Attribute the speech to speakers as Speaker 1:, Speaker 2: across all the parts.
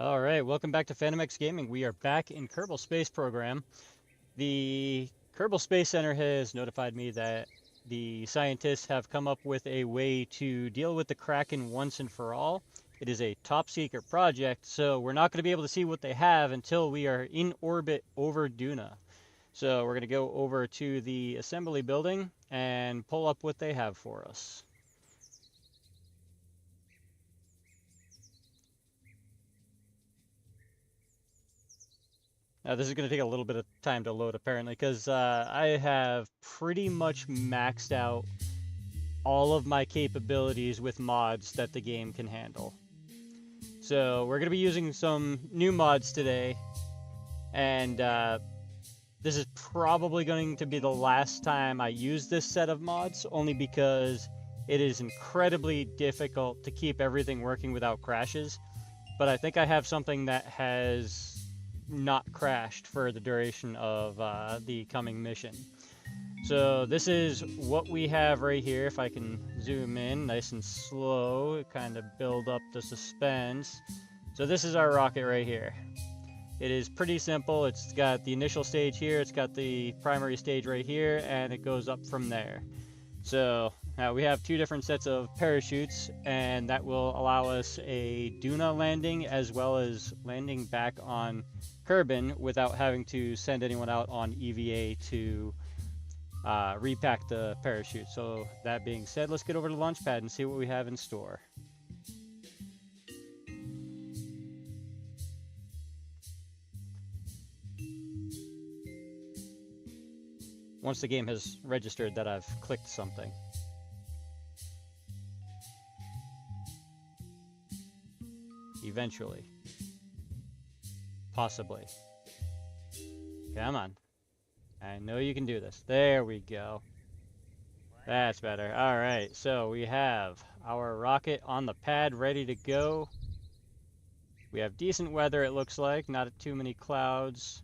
Speaker 1: All right, welcome back to PhantomX Gaming. We are back in Kerbal Space Program. The Kerbal Space Center has notified me that the scientists have come up with a way to deal with the Kraken once and for all. It is a top secret project, so we're not going to be able to see what they have until we are in orbit over Duna. So we're going to go over to the assembly building and pull up what they have for us. This is going to take a little bit of time to load apparently because I have pretty much maxed out all of my capabilities with mods that the game can handle. So we're going to be using some new mods today, and this is probably going to be the last time I use this set of mods, only because it is incredibly difficult to keep everything working without crashes. But I think I have something that has not crashed for the duration of the coming mission. So this is what we have right here. If I can zoom in nice and slow, kind of build up the suspense. So this is our rocket right here. It is pretty simple. It's got the initial stage here, it's got the primary stage right here, and it goes up from there. So now we have two different sets of parachutes, and that will allow us a Duna landing as well as landing back on Kerbin without having to send anyone out on EVA to repack the parachute. So that being said, let's get over to the launch pad and see what we have in store. Once the game has registered that I've clicked something. Eventually. Possibly. Come on. I know you can do this. There we go. That's better. Alright, so we have our rocket on the pad ready to go. We have decent weather, it looks like. Not too many clouds.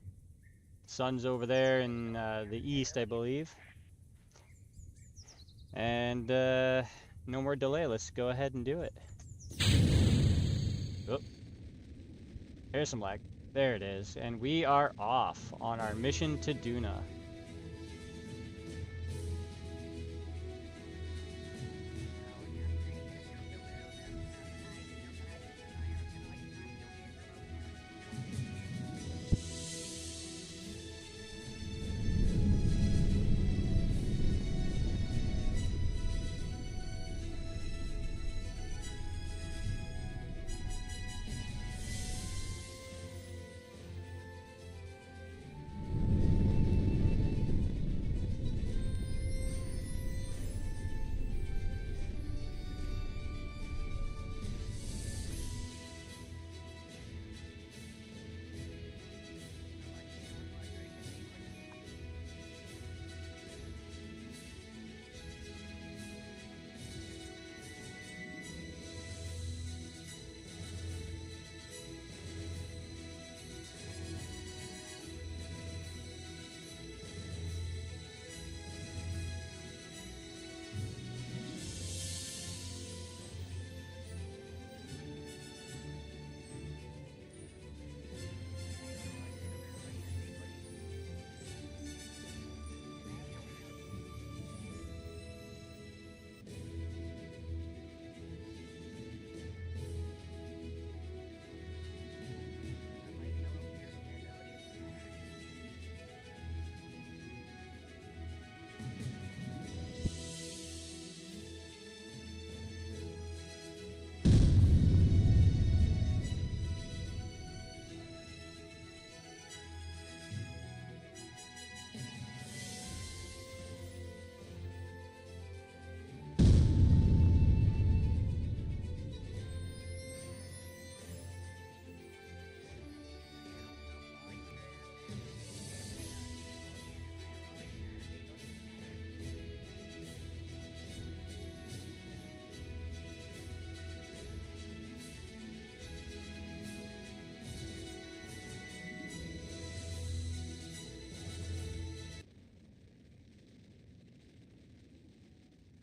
Speaker 1: Sun's over there in the east, I believe. And no more delay. Let's go ahead and do it. Oh, there's some lag. There it is. And we are off on our mission to Duna.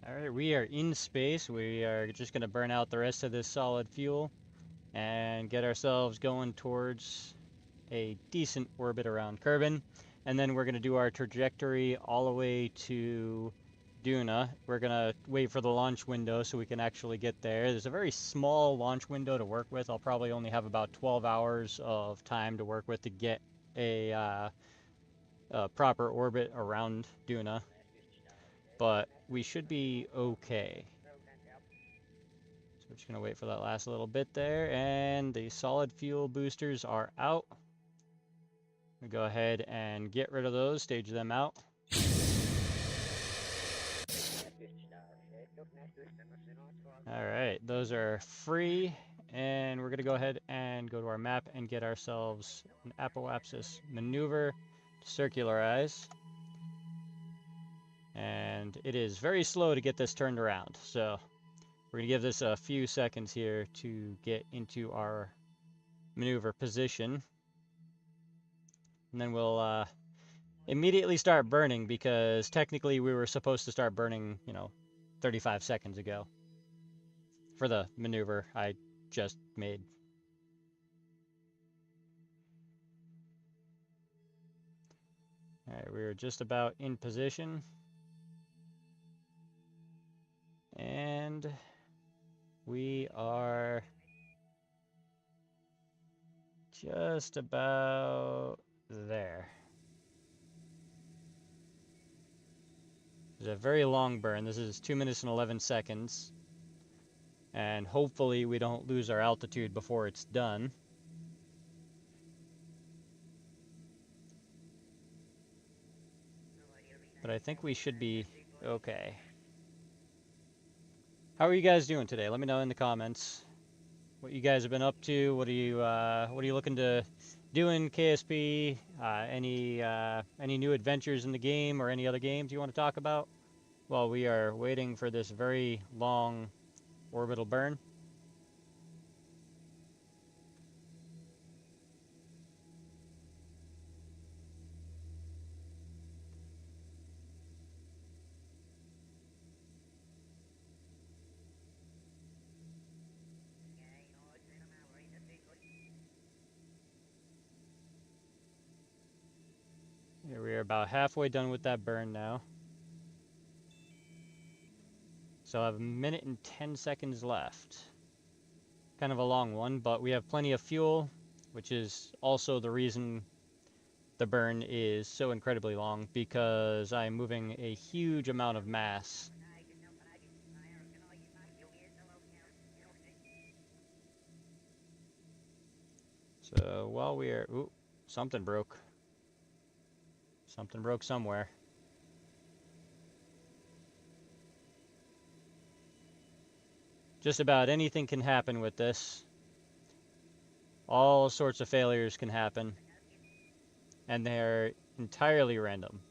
Speaker 1: Alright, we are in space. We are just going to burn out the rest of this solid fuel. and get ourselves going towards a decent orbit around Kerbin. And then we're going to do our trajectory all the way to Duna. We're going to wait for the launch window so we can actually get there. There's a very small launch window to work with. I'll probably only have about 12 hours of time to work with to get a proper orbit around Duna. But we should be okay. So we're just going to wait for that last little bit there. And the solid fuel boosters are out. We go ahead and get rid of those, stage them out. Alright, those are free, and we're going to go ahead and go to our map and get ourselves an apoapsis maneuver to circularize. And it is very slow to get this turned around, so we're going to give this a few seconds here to get into our maneuver position. And then we'll immediately start burning, because technically we were supposed to start burning, 35 seconds ago for the maneuver I just made. All right, we're just about in position. And we are just about there. It's a very long burn. This is 2 minutes and 11 seconds. And hopefully we don't lose our altitude before it's done. But I think we should be okay. How are you guys doing today? Let me know in the comments what you guys have been up to. What are you looking to do in KSP? Any new adventures in the game or any other games you want to talk about while we are waiting for this very long orbital burn? Here we are about halfway done with that burn now. So I have 1 minute and 10 seconds left. Kind of a long one, but we have plenty of fuel, which is also the reason the burn is so incredibly long, because I'm moving a huge amount of mass. So while we are... Ooh, something broke. Something broke somewhere. Just about anything can happen with this. All sorts of failures can happen. And they're entirely random.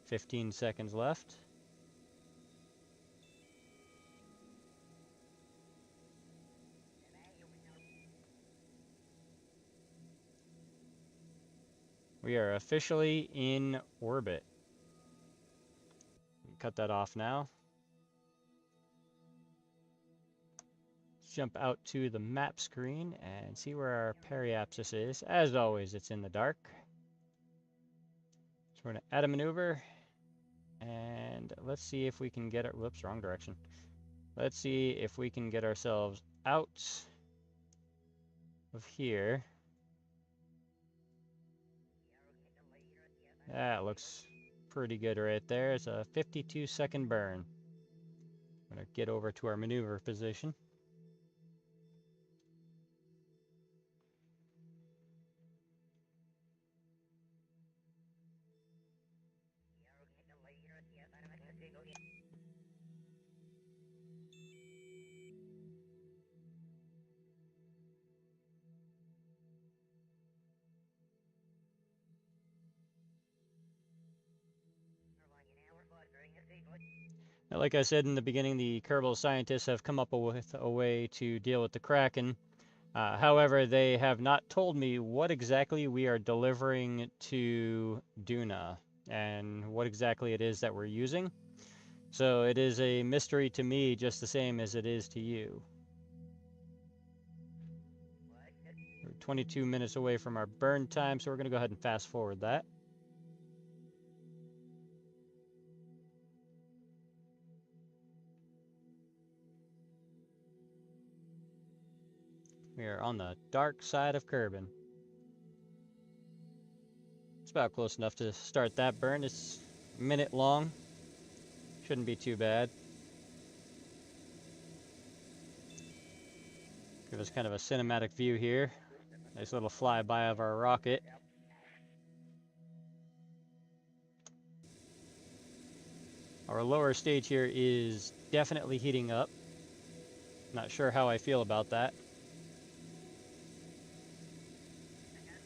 Speaker 1: "15 seconds left. We are officially in orbit. Cut that off now. Let's jump out to the map screen and see where our periapsis is. As always, it's in the dark. So we're going to add a maneuver. And let's see if we can get it. Whoops, wrong direction. Let's see if we can get ourselves out of here. That looks pretty good right there. It's a 52-second burn. I'm going to get over to our maneuver position. Now, like I said in the beginning, the Kerbal scientists have come up with a way to deal with the Kraken. However, they have not told me what exactly we are delivering to Duna and what exactly it is that we're using. So it is a mystery to me just the same as it is to you. We're 22 minutes away from our burn time, so we're going to go ahead and fast forward that. We are on the dark side of Kerbin. It's about close enough to start that burn. It's a minute long. Shouldn't be too bad. Give us kind of a cinematic view here. Nice little flyby of our rocket. Our lower stage here is definitely heating up. Not sure how I feel about that.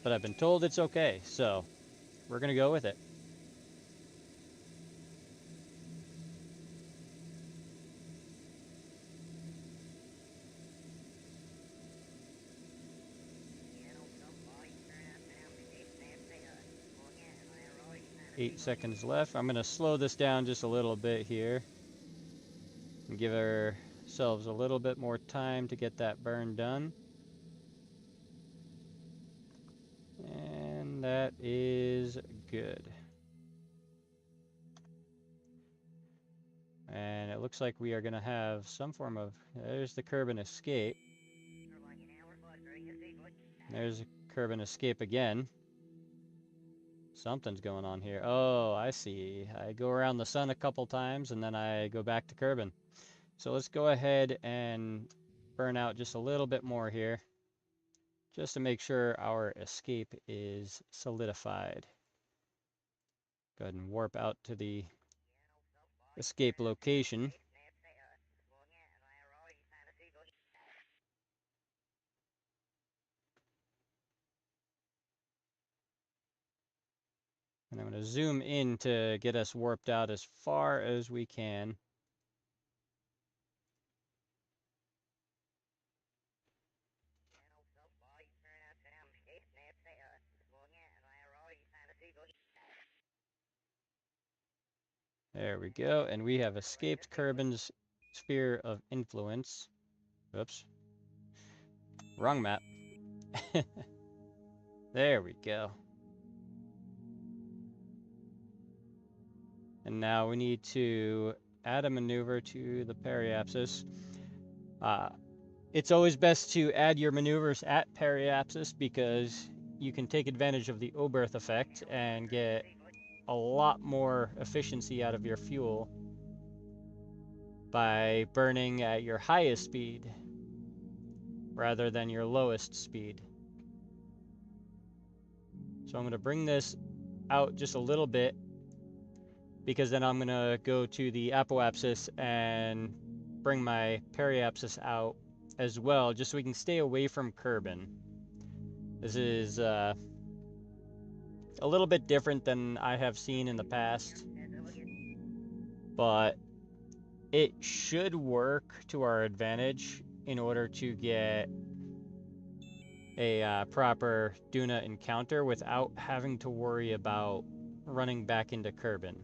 Speaker 1: But I've been told it's okay, so we're going to go with it. Eight seconds left. I'm going to slow this down just a little bit here and give ourselves a little bit more time to get that burn done. And that is good. And it looks like we are going to have some form of... There's the Kerbin escape. There's a Kerbin escape again. Something's going on here. Oh, I see. I go around the sun a couple times and then I go back to Kerbin. So let's go ahead and burn out just a little bit more here, just to make sure our escape is solidified. Go ahead and warp out to the escape location. And I'm going to zoom in to get us warped out as far as we can. There we go, and we have escaped Kerbin's sphere of influence. Oops. Wrong map. There we go. And now we need to add a maneuver to the periapsis. It's always best to add your maneuvers at periapsis because you can take advantage of the Oberth effect and get a lot more efficiency out of your fuel by burning at your highest speed rather than your lowest speed. So I'm going to bring this out just a little bit because then I'm going to go to the apoapsis and bring my periapsis out as well, just so we can stay away from Kerbin. This is a little bit different than I have seen in the past, but it should work to our advantage in order to get a proper Duna encounter without having to worry about running back into Kerbin.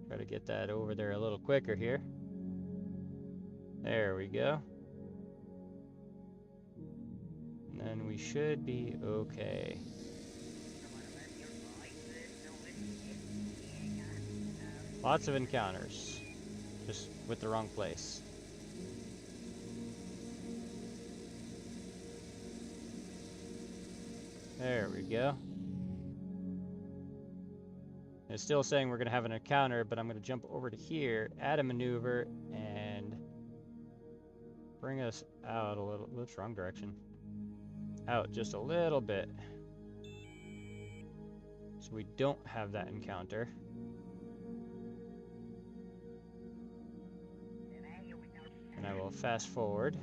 Speaker 1: Try to get that over there a little quicker here. There we go. And then we should be okay. Lots of encounters, just with the wrong place. There we go. It's still saying we're going to have an encounter, but I'm going to jump over to here, add a maneuver, and bring us out a little. Whoops, wrong direction. Out just a little bit. So we don't have that encounter. And I will fast forward.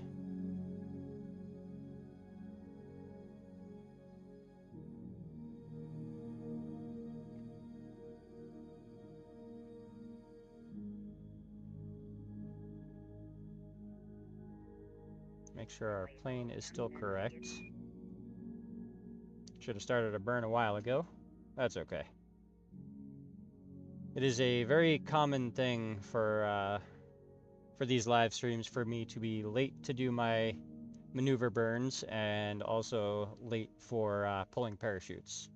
Speaker 1: make sure our plane is still correct. Should have started a burn a while ago. That's okay. It is a very common thing for these live streams for me to be late to do my maneuver burns and also late for pulling parachutes.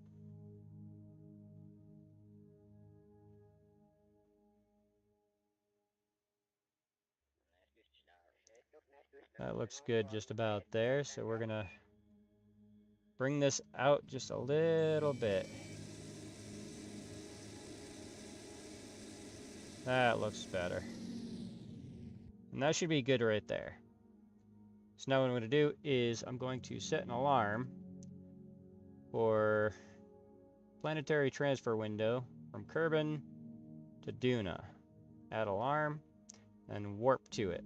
Speaker 1: That looks good just about there, so we're gonna bring this out just a little bit. That looks better. And that should be good right there. So now what I'm going to do is I'm going to set an alarm for planetary transfer window from Kerbin to Duna. Add alarm and warp to it.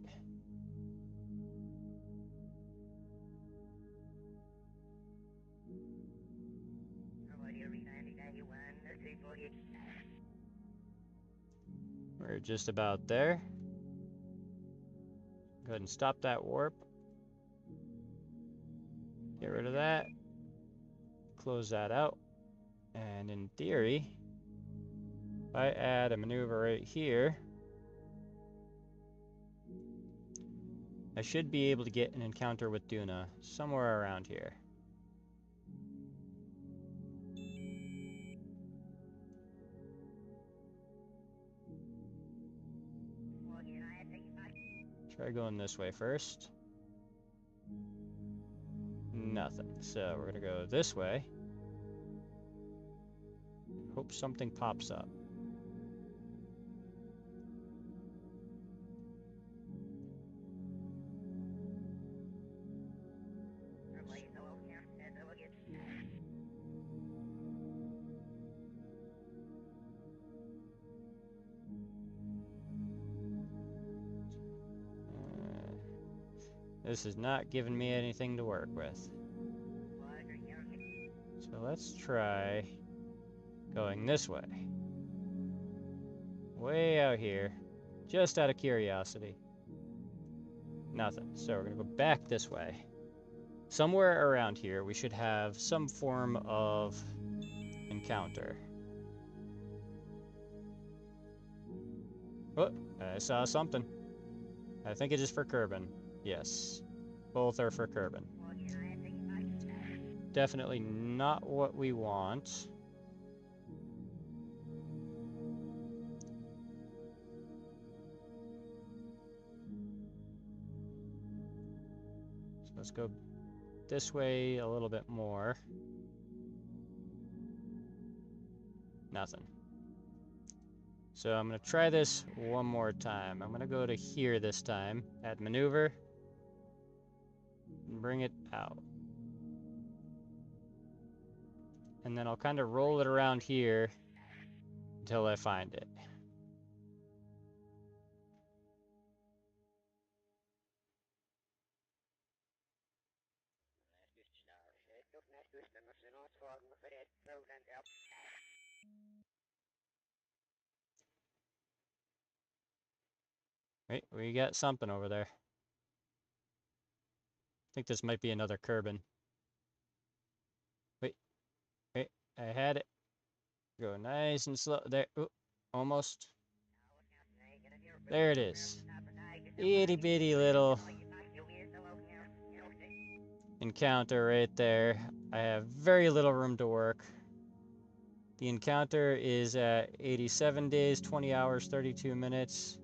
Speaker 1: We're just about there. Go ahead and stop that warp. Get rid of that. Close that out. And in theory, if I add a maneuver right here, I should be able to get an encounter with Duna somewhere around here. Try going this way first. Nothing. So we're gonna go this way. Hope something pops up. This is not giving me anything to work with. So let's try going this way. Way out here, just out of curiosity. Nothing. So we're gonna go back this way. Somewhere around here, we should have some form of encounter. Oh, I saw something. I think it is for Kerbin. Yes, both are for Kerbin. Definitely not what we want. So let's go this way a little bit more. Nothing. So I'm going to try this one more time. I'm going to go to here this time, add maneuver, and bring it out. And then I'll kind of roll it around here until I find it. Wait, we got something over there. I think this might be another Kerbin. Wait, I had it. Go nice and slow. There, ooh, almost. There it is. Itty bitty little encounter right there. I have very little room to work. The encounter is at 87 days, 20 hours, 32 minutes.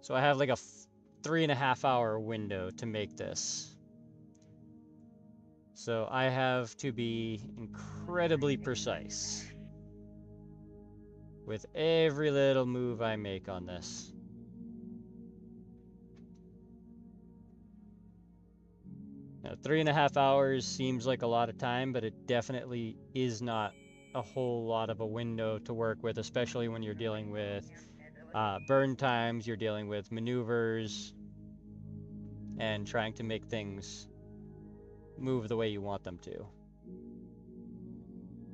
Speaker 1: So I have like a 3.5 hour window to make this. So I have to be incredibly precise with every little move I make on this. Now, 3.5 hours seems like a lot of time, but it definitely is not a whole lot of a window to work with, especially when you're dealing with burn times, you're dealing with maneuvers, and trying to make things move the way you want them to.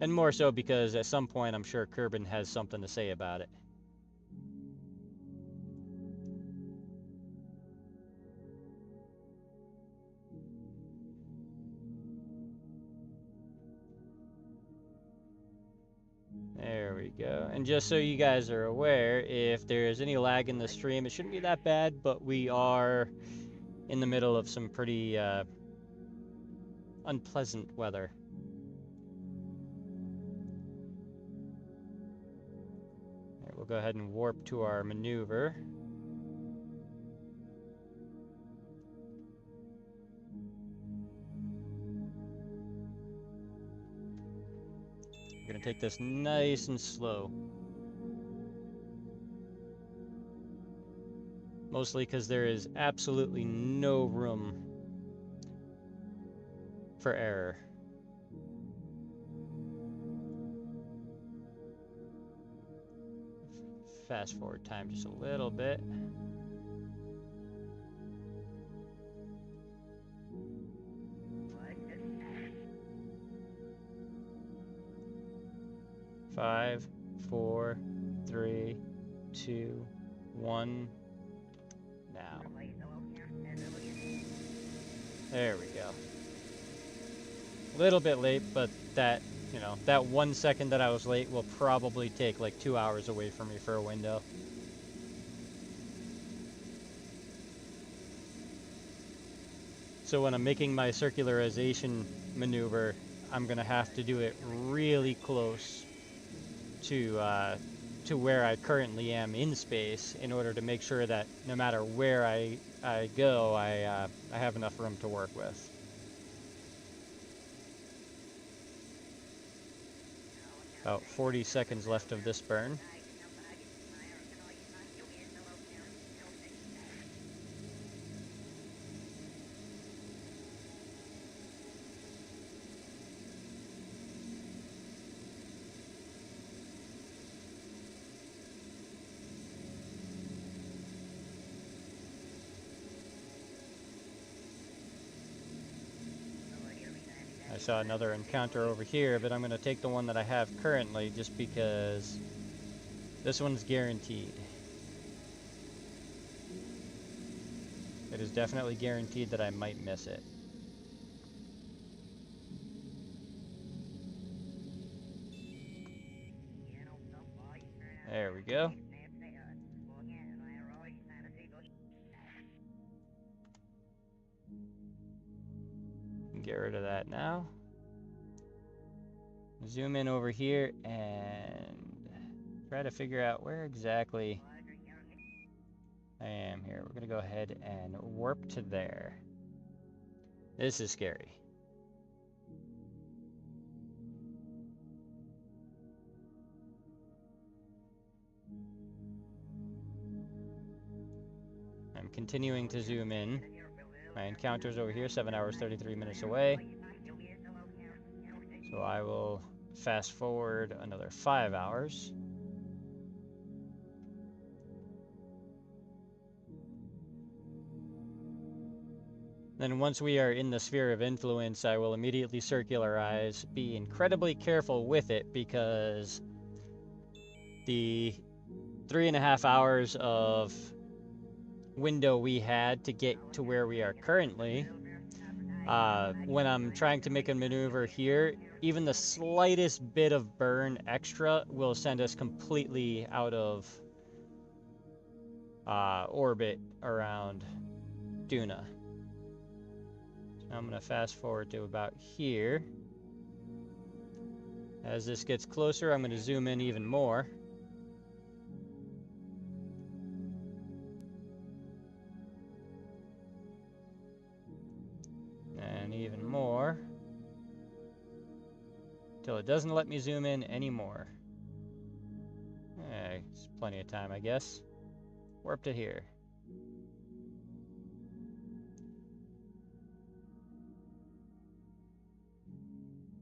Speaker 1: And more so because at some point I'm sure Kerbin has something to say about it. we go. And just so you guys are aware, if there's any lag in the stream, it shouldn't be that bad, but we are in the middle of some pretty unpleasant weather. All right, we'll go ahead and warp to our maneuver. We're gonna take this nice and slow. Mostly because there is absolutely no room for error. Fast forward time just a little bit. Five, four, three, two, one. Now. There we go. A little bit late, but that, you know, that 1 second that I was late will probably take like 2 hours away from me for a window. So when I'm making my circularization maneuver, I'm gonna have to do it really close to where I currently am in space in order to make sure that no matter where I go, I have enough room to work with. About 40 seconds left of this burn. I saw another encounter over here, but I'm going to take the one that I have currently just because this one's guaranteed. It is definitely guaranteed that I might miss it. There we go. Get rid of that now. Zoom in over here and try to figure out where exactly I am here. We're gonna go ahead and warp to there. This is scary. I'm continuing to zoom in. My encounter's over here, 7 hours, 33 minutes away. So I will fast forward another 5 hours. Then once we are in the sphere of influence, I will immediately circularize. Be incredibly careful with it because the 3.5 hours of window we had to get to where we are currently, when I'm trying to make a maneuver here, even the slightest bit of burn extra will send us completely out of orbit around Duna. So I'm going to fast forward to about here. As this gets closer, I'm going to zoom in even more. And even more. Till it doesn't let me zoom in anymore. It's plenty of time, I guess. Warp to here.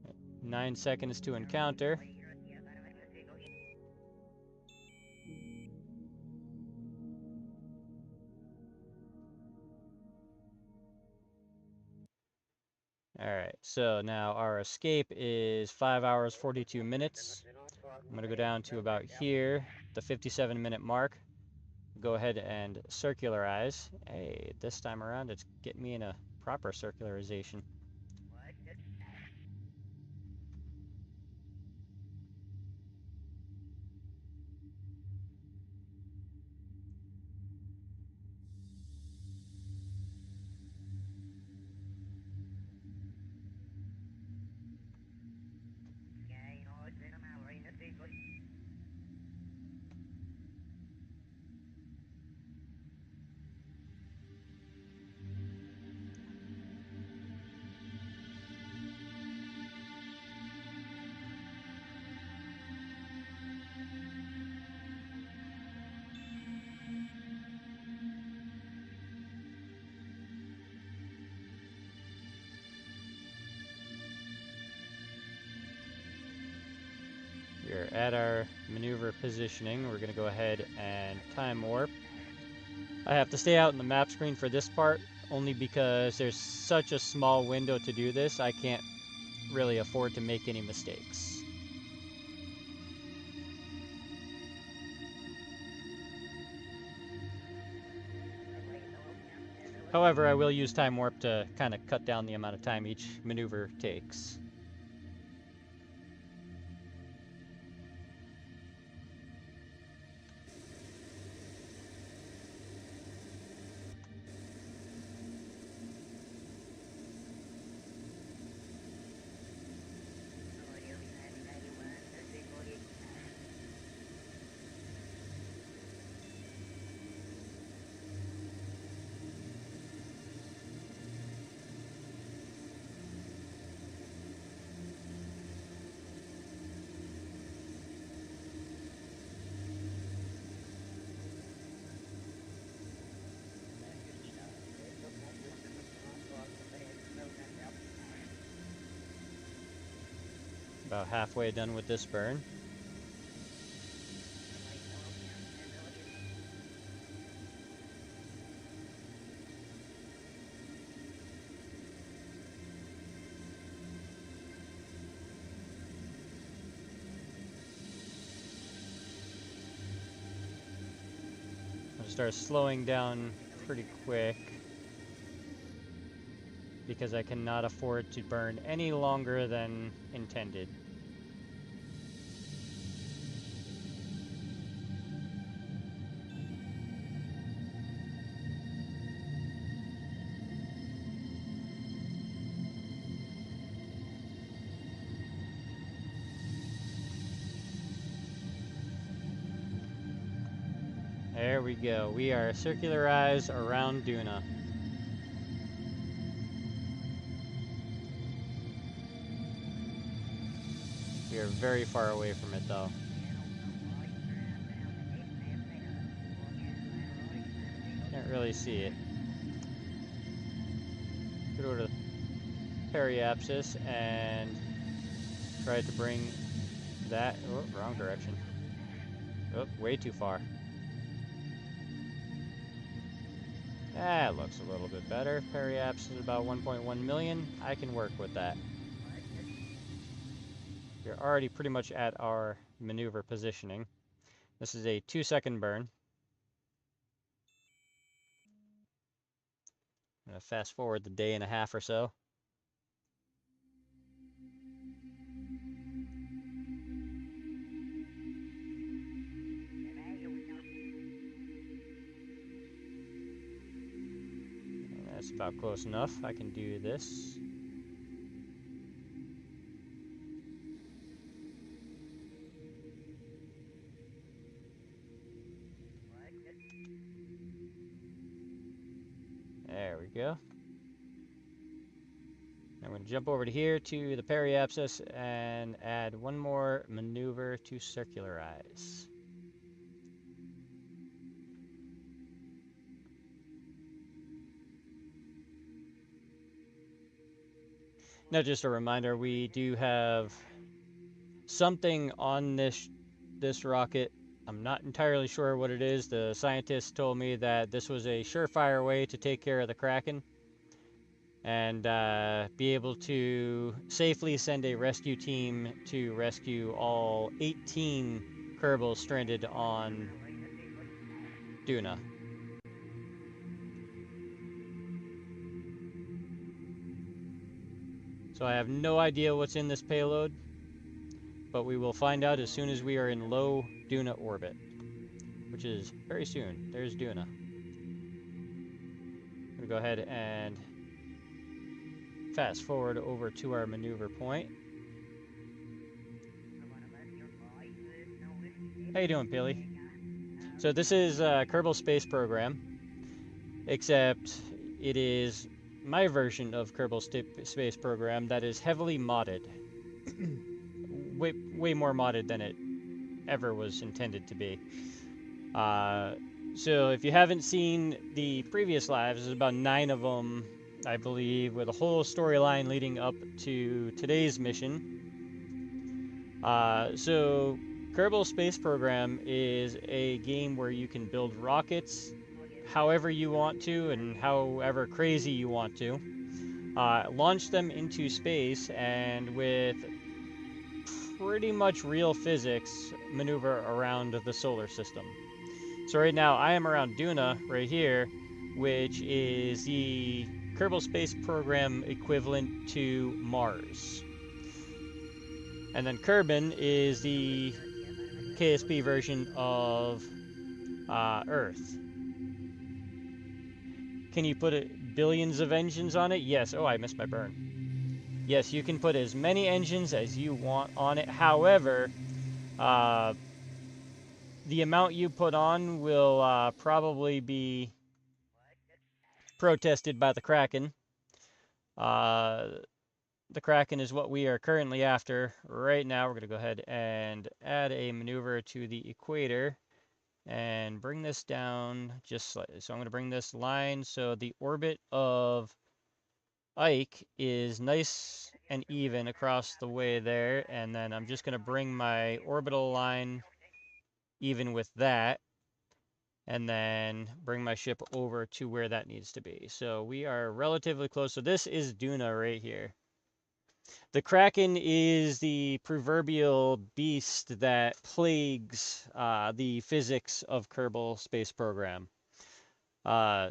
Speaker 1: Okay. 9 seconds to encounter. Alright, so now our escape is 5 hours, 42 minutes. I'm going to go down to about here, the 57-minute mark. Go ahead and circularize. Hey, this time around it's getting me in a proper circularization. we're at our maneuver positioning. We're going to go ahead and time warp. I have to stay out in the map screen for this part, only because there's such a small window to do this, I can't really afford to make any mistakes. However, I will use time warp to kind of cut down the amount of time each maneuver takes. About halfway done with this burn. I'll start slowing down pretty quick because I cannot afford to burn any longer than intended. There we go. We are circularized around Duna. We are very far away from it, though. Can't really see it. Go to the periapsis and try to bring that... Oh, wrong direction. Oh, way too far. That looks a little bit better. Periapsis is about 1.1 million. I can work with that. We're already pretty much at our maneuver positioning. This is a 2-second burn. I'm going to fast forward the day and a half or so. That's about close enough. I can do this. There we go. I'm going to jump over to here to the periapsis and add one more maneuver to circularize. Now, just a reminder, we do have something on this rocket. I'm not entirely sure what it is. The scientists told me that this was a surefire way to take care of the Kraken and be able to safely send a rescue team to rescue all 18 Kerbals stranded on Duna. So I have no idea what's in this payload, but we will find out as soon as we are in low Duna orbit, which is very soon. There's Duna. I'm gonna go ahead and fast forward over to our maneuver point. How you doing, Billy? So this is Kerbal Space Program, except it is my version of Kerbal Space Program that is heavily modded. way more modded than it ever was intended to be. So if you haven't seen the previous lives, there's about 9 of them, I believe, with a whole storyline leading up to today's mission. So Kerbal Space Program is a game where you can build rockets however you want to and however crazy you want to. Launch them into space, and with pretty much real physics, maneuver around the solar system. So right now I am around Duna right here, which is the Kerbal Space Program equivalent to Mars. And then Kerbin is the KSP version of Earth. Can you put billions of engines on it? Yes. Oh, I missed my burn. Yes, you can put as many engines as you want on it. However, uh, the amount you put on will probably be protested by the Kraken. The Kraken is what we are currently after right now. We're going to go ahead and add a maneuver to the equator and bring this down just slightly. So I'm going to bring this line so the orbit of Ike is nice and even across the way there, and then I'm just going to bring my orbital line even with that, and then bring my ship over to where that needs to be. So we are relatively close. So this is Duna right here. The Kraken is the proverbial beast that plagues the physics of Kerbal Space Program.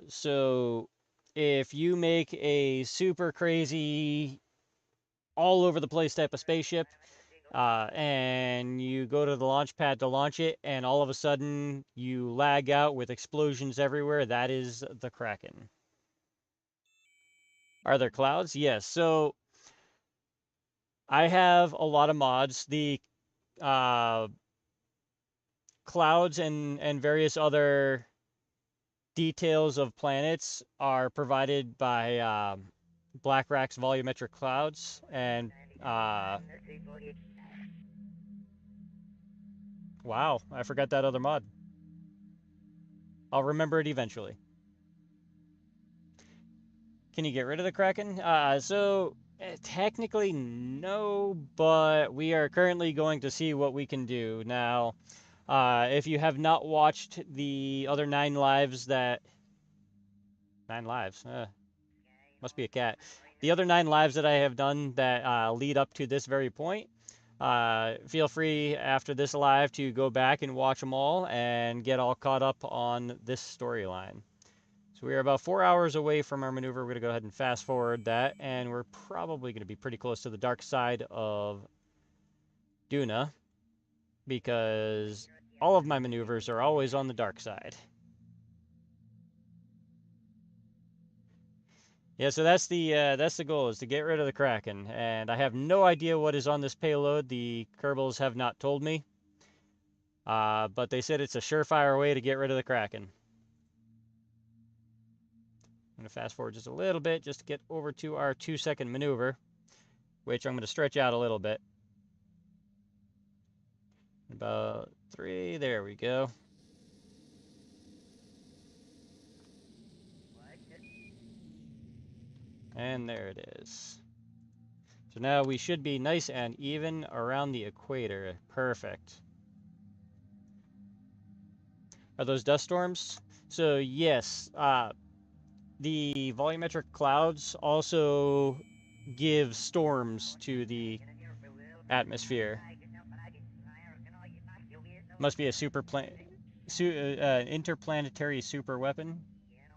Speaker 1: So if you make a super crazy, all over the place type of spaceship, and you go to the launch pad to launch it, and all of a sudden you lag out with explosions everywhere, that is the Kraken. Are there clouds? Yes. So I have a lot of mods. The uh, clouds and various other details of planets are provided by BlackRock's volumetric clouds, and wow, I forgot that other mod. I'll remember it eventually. Can you get rid of the Kraken? Technically no, but we are currently going to see what we can do. Now, if you have not watched the other 9 lives that... 9 lives? Must be a cat. The other 9 lives that I have done that lead up to this very point, feel free after this live to go back and watch them all and get all caught up on this storyline. So we are about 4 hours away from our maneuver. We're going to go ahead and fast forward that, and we're probably going to be pretty close to the dark side of Duna, because all of my maneuvers are always on the dark side. Yeah, so that's the goal, is to get rid of the Kraken, and I have no idea what is on this payload. The Kerbals have not told me, but they said it's a surefire way to get rid of the Kraken. I'm going to fast forward just a little bit just to get over to our 2-second maneuver, which I'm going to stretch out a little bit. About 3, there we go. And there it is. So now we should be nice and even around the equator. Perfect. Are those dust storms? So yes, the volumetric clouds also give storms to the atmosphere. Must be a interplanetary super weapon.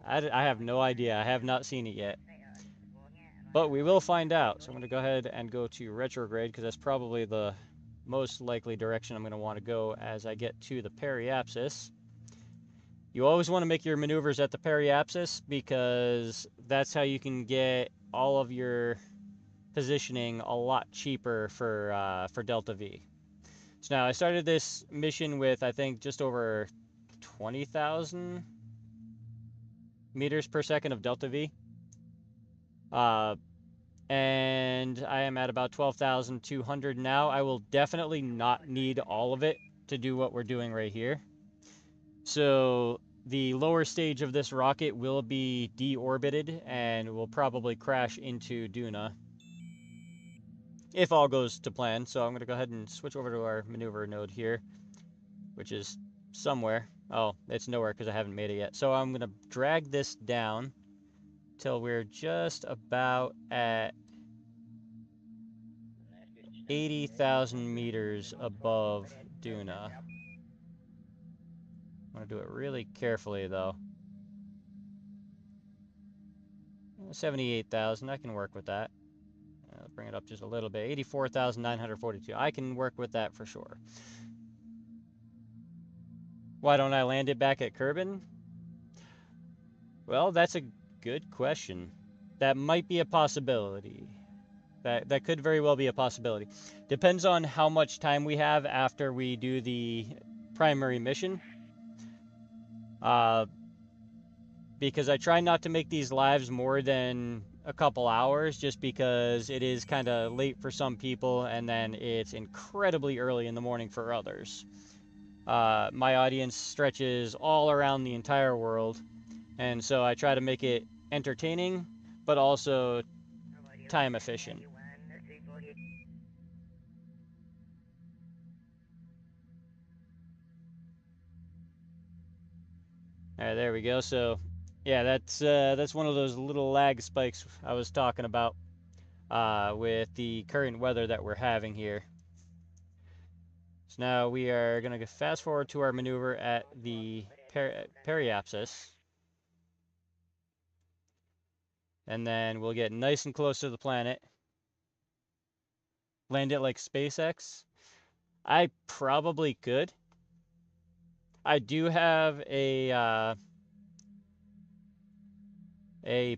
Speaker 1: I have no idea. I have not seen it yet. But we will find out. So I'm going to go ahead and go to retrograde, because that's probably the most likely direction I'm going to want to go as I get to the periapsis. You always want to make your maneuvers at the periapsis, because that's how you can get all of your positioning a lot cheaper for Delta V. So now I started this mission with, I think, just over 20,000 meters per second of Delta V. And I am at about 12,200 now. I will definitely not need all of it to do what we're doing right here. So the lower stage of this rocket will be deorbited and will probably crash into Duna. if all goes to plan. So I'm going to go ahead and switch over to our maneuver node here, which is somewhere. Oh, it's nowhere because I haven't made it yet. So I'm going to drag this down till we're just about at 80,000 meters above Duna. I'm going to do it really carefully, though. 78,000, I can work with that. I'll bring it up just a little bit. 84,942. I can work with that for sure. Why don't I land it back at Kerbin? Well, that's a good question. That might be a possibility. That could very well be a possibility. Depends on how much time we have after we do the primary mission. Because I try not to make these lives more than a couple hours, just because it is kind of late for some people and then it's incredibly early in the morning for others. My audience stretches all around the entire world, and so I try to make it entertaining, but also time efficient. All right, there we go. So, yeah, that's one of those little lag spikes I was talking about with the current weather that we're having here. So now we are going to fast forward to our maneuver at the periapsis. And then we'll get nice and close to the planet. Land it like SpaceX. I probably could. I do have a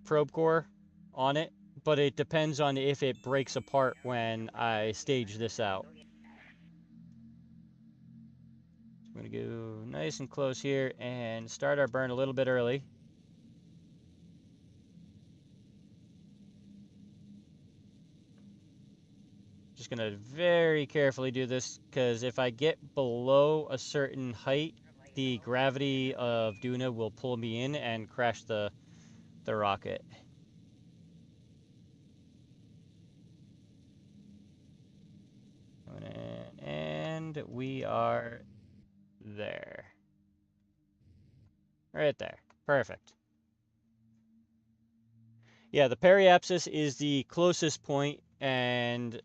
Speaker 1: probe core on it, but it depends on if it breaks apart when I stage this out. So I'm going to go nice and close here and start our burn a little bit early. Just going to very carefully do this, because if I get below a certain height, the gravity of Duna will pull me in and crash the rocket. And we are there. Right there. Perfect. Yeah, the periapsis is the closest point, and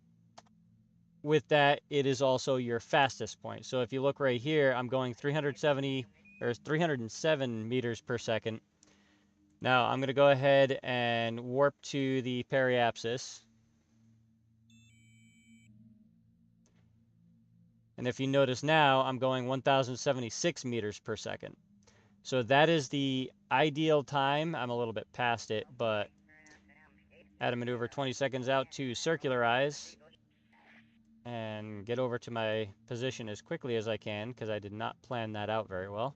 Speaker 1: with that, it is also your fastest point. So if you look right here, I'm going 370 or 307 meters per second. Now I'm going to go ahead and warp to the periapsis. And if you notice now, I'm going 1,076 meters per second. So that is the ideal time. I'm a little bit past it, but add a maneuver 20 seconds out to circularize and get over to my position as quickly as I can, because I did not plan that out very well.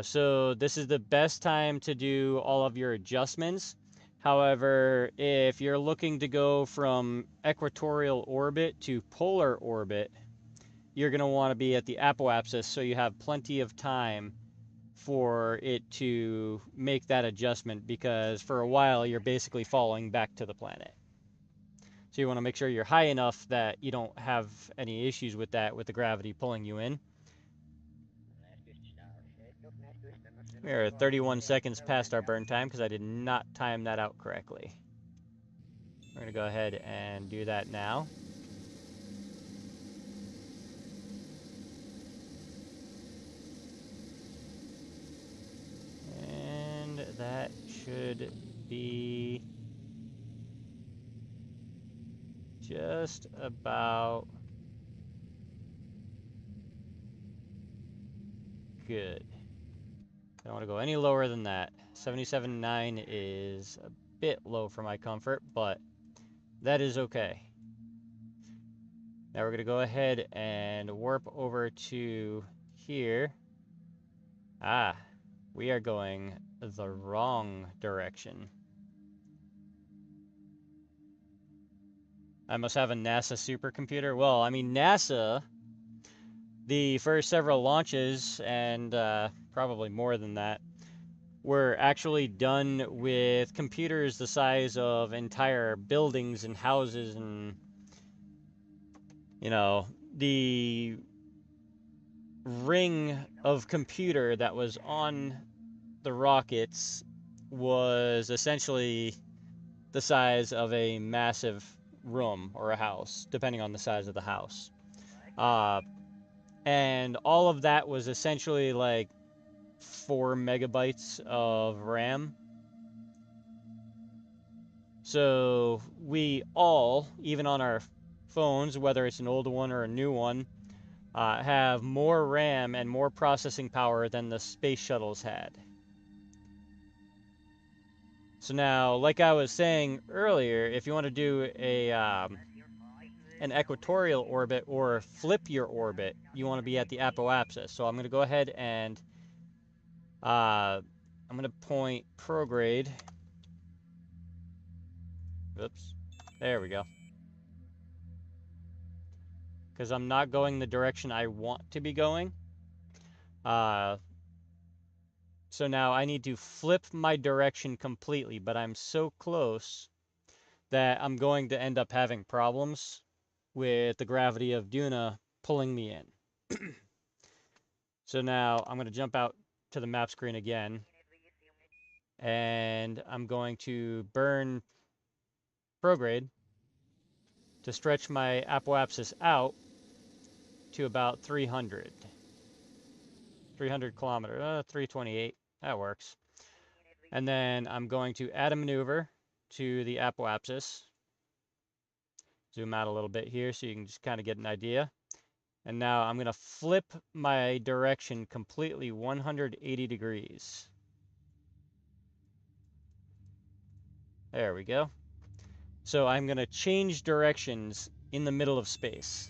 Speaker 1: So this is the best time to do all of your adjustments. However, if you're looking to go from equatorial orbit to polar orbit, you're going to want to be at the apoapsis, so you have plenty of time for it to make that adjustment, because for a while you're basically falling back to the planet. So you want to make sure you're high enough that you don't have any issues with that, with the gravity pulling you in. We're 31 seconds past our burn time because I did not time that out correctly. We're going to go ahead and do that now. And that should be just about good. I don't want to go any lower than that. 77.9 is a bit low for my comfort, but that is okay. Now we're going to go ahead and warp over to here. We are going the wrong direction. I must have a NASA supercomputer. Well, I mean, NASA, the first several launches, and probably more than that, were actually done with computers the size of entire buildings and houses, and the ring of computer that was on the rockets was essentially the size of a massive room or a house, depending on the size of the house. Uh, and all of that was essentially like 4 megabytes of RAM. So we all, even on our phones, whether it's an old one or a new one, have more RAM and more processing power than the space shuttles had. So now, like I was saying earlier, if you want to do an equatorial orbit or flip your orbit, you want to be at the apoapsis. So I'm going to go ahead and I'm going to point prograde. Oops. There we go. Because I'm not going the direction I want to be going. So now I need to flip my direction completely, but I'm so close that I'm going to end up having problems with the gravity of Duna pulling me in. So now I'm going to jump out to the map screen again, and I'm going to burn prograde to stretch my apoapsis out to about 300 kilometers, 328, that works. And then I'm going to add a maneuver to the apoapsis. Zoom out a little bit here so you can just kind of get an idea. And now I'm going to flip my direction completely 180 degrees. There we go. So I'm going to change directions in the middle of space.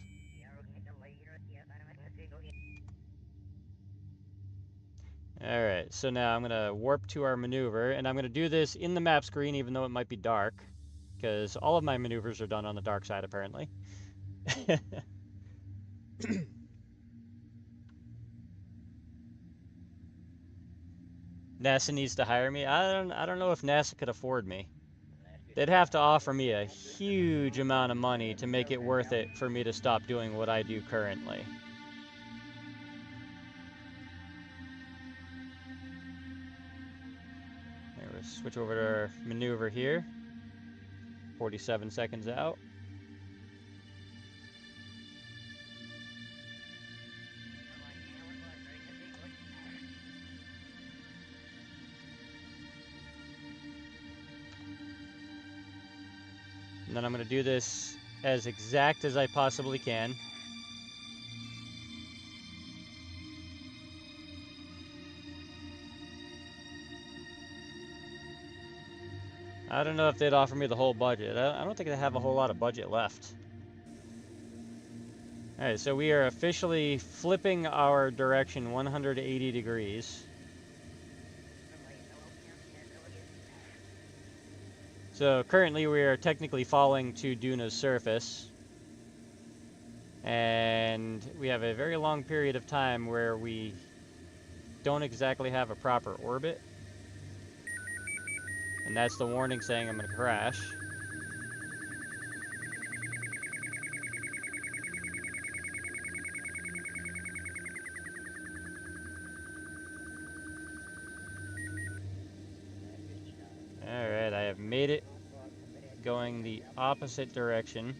Speaker 1: All right, so now I'm going to warp to our maneuver, and I'm going to do this in the map screen even though it might be dark, because all of my maneuvers are done on the dark side apparently. NASA needs to hire me. I don't know if NASA could afford me. They'd have to offer me a huge amount of money to make it worth it for me to stop doing what I do currently. We'll switch over to our maneuver here. 47 seconds out. And then I'm going to do this as exact as I possibly can. I don't know if they'd offer me the whole budget. I don't think they have a whole lot of budget left. Alright, so we are officially flipping our direction 180 degrees. So currently we are technically falling to Duna's surface. And we have a very long period of time where we don't exactly have a proper orbit. And that's the warning saying I'm going to crash. Alright, I have made it going the opposite direction.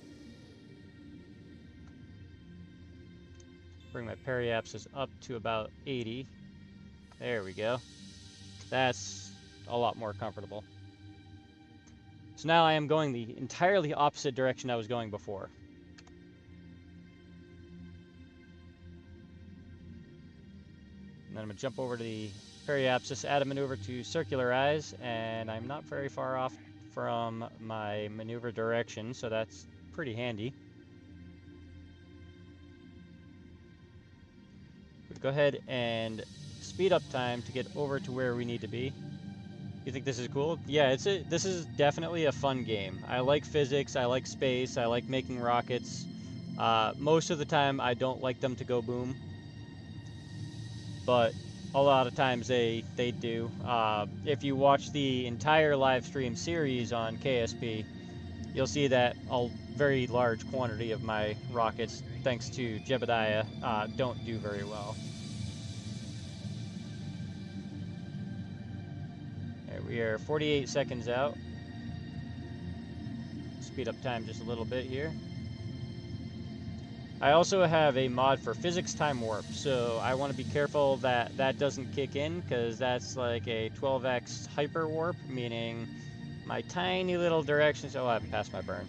Speaker 1: Bring my periapsis up to about 80. There we go. That's a lot more comfortable. So now I am going the entirely opposite direction I was going before. And then I'm going to jump over to the periapsis, add a maneuver to circularize, and I'm not very far off from my maneuver direction, so that's pretty handy. We'll go ahead and speed up time to get over to where we need to be. You think this is cool? Yeah, this is definitely a fun game. I like physics, I like space, I like making rockets. Most of the time I don't like them to go boom. But a lot of times they do. If you watch the entire live stream series on KSP, you'll see that a very large quantity of my rockets, thanks to Jebediah, don't do very well. Right, we are 48 seconds out. Speed up time just a little bit here. I also have a mod for physics time warp, so I want to be careful that that doesn't kick in, because that's like a 12x hyper warp, meaning my tiny little directions. Oh, I haven't passed my burn.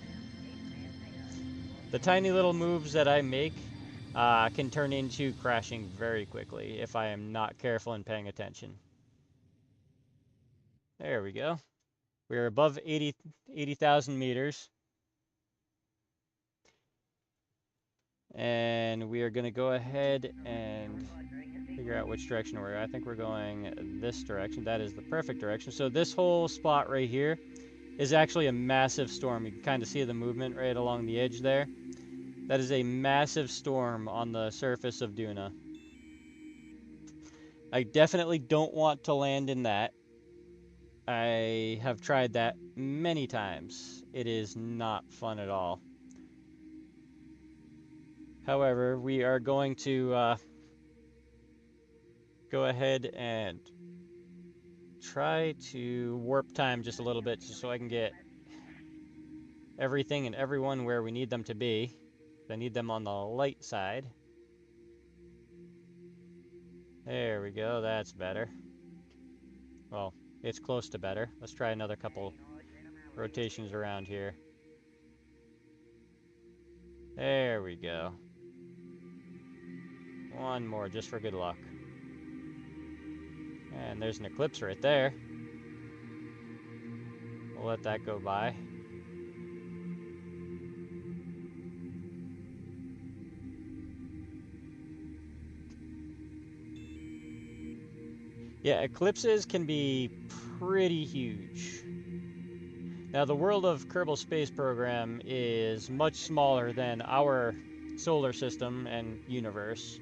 Speaker 1: The tiny little moves that I make can turn into crashing very quickly if I am not careful and paying attention. There we go. We're above 80,000 meters. And we are going to go ahead and figure out which direction we're. I think we're going this direction. That is the perfect direction. So this whole spot right here is actually a massive storm. You can kind of see the movement right along the edge there. That is a massive storm on the surface of Duna. I definitely don't want to land in that. I have tried that many times. It is not fun at all. However, we are going to go ahead and try to warp time just a little bit, just so I can get everything and everyone where we need them to be. I need them on the light side. There we go, that's better. Well, it's close to better. Let's try another couple rotations around here. There we go. One more, just for good luck. And there's an eclipse right there. We'll let that go by. Yeah, eclipses can be pretty huge. Now, the world of Kerbal Space Program is much smaller than our solar system and universe.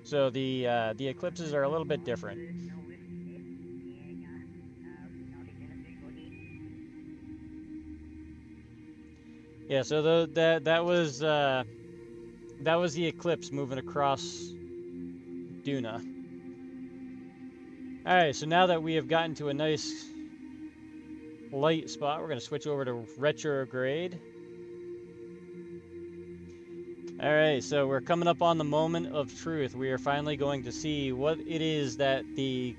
Speaker 1: So the eclipses are a little bit different. Yeah, so that was the eclipse moving across Duna. All right, so now that we have gotten to a nice light spot, we're going to switch over to retrograde. All right, so we're coming up on the moment of truth. We are finally going to see what it is that the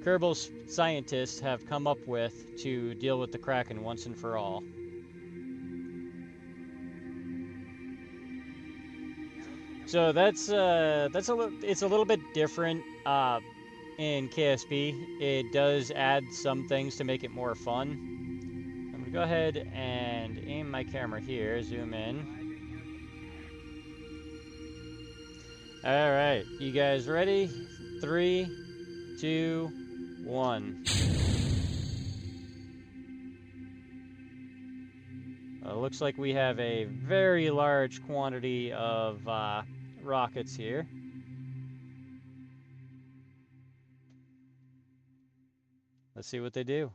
Speaker 1: Kerbal scientists have come up with to deal with the Kraken once and for all. So it's a little bit different in KSP. It does add some things to make it more fun. I'm gonna go ahead and aim my camera here, zoom in. All right, you guys ready? 3, 2, 1. Looks like we have a very large quantity of rockets here. Let's see what they do.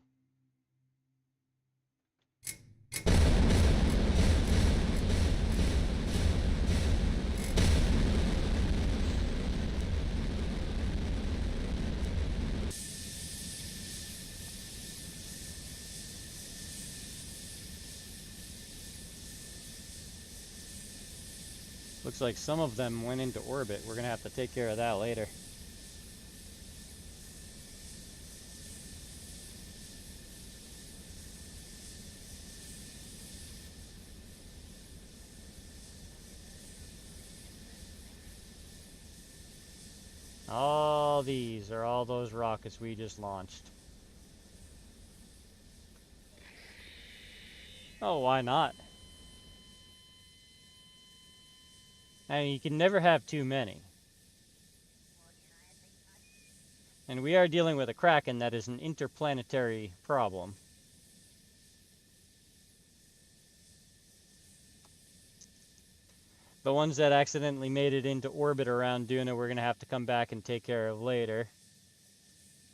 Speaker 1: Looks like some of them went into orbit. We're going to have to take care of that later. All these are all those rockets we just launched. Oh, why not? I mean, you can never have too many. And we are dealing with a Kraken that is an interplanetary problem. The ones that accidentally made it into orbit around Duna, we're going to have to come back and take care of later.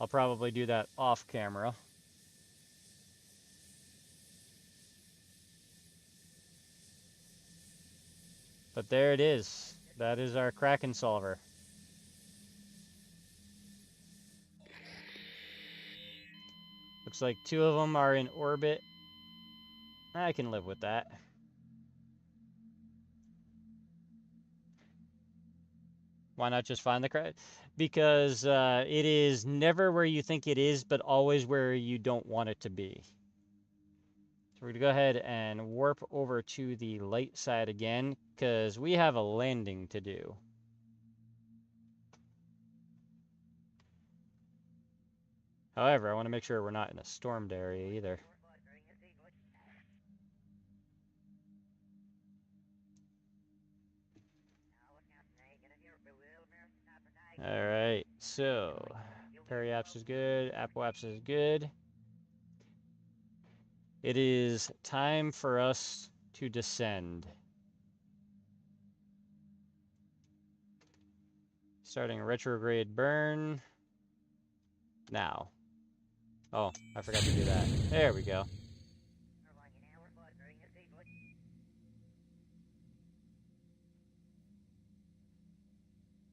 Speaker 1: I'll probably do that off camera. But there it is. That is our Kraken solver. Looks like 2 of them are in orbit. I can live with that. Why not just find the Kraken? Because it is never where you think it is, but always where you don't want it to be. So we're going to go ahead and warp over to the light side again, because we have a landing to do. However, I want to make sure we're not in a stormed area either. Alright, so Periapps is good, Apoapps is good. It is time for us to descend. Starting retrograde burn now. Oh, I forgot to do that. There we go.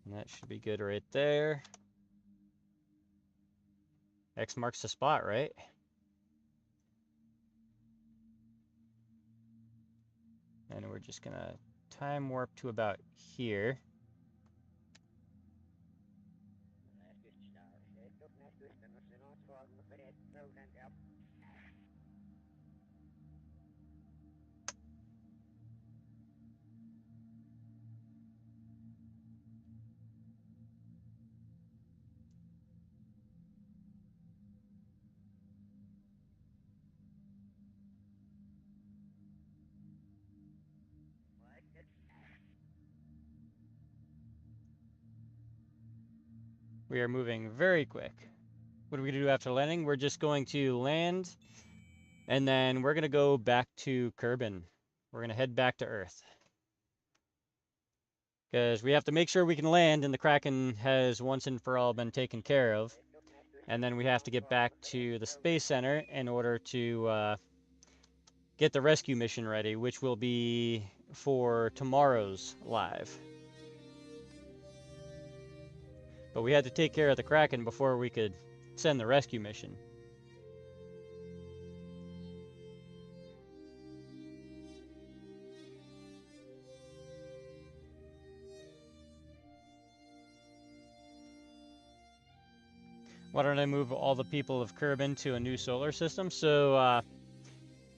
Speaker 1: And that should be good right there. X marks the spot, right? And we're just gonna time warp to about here. We are moving very quick. What are we gonna do after landing? We're just going to land, and then we're gonna go back to Kerbin. We're gonna head back to Earth. Because we have to make sure we can land, and the Kraken has once and for all been taken care of. And then we have to get back to the Space Center in order to get the rescue mission ready, which will be for tomorrow's live. But we had to take care of the Kraken before we could send the rescue mission. Why don't I move all the people of Kerbin to a new solar system? So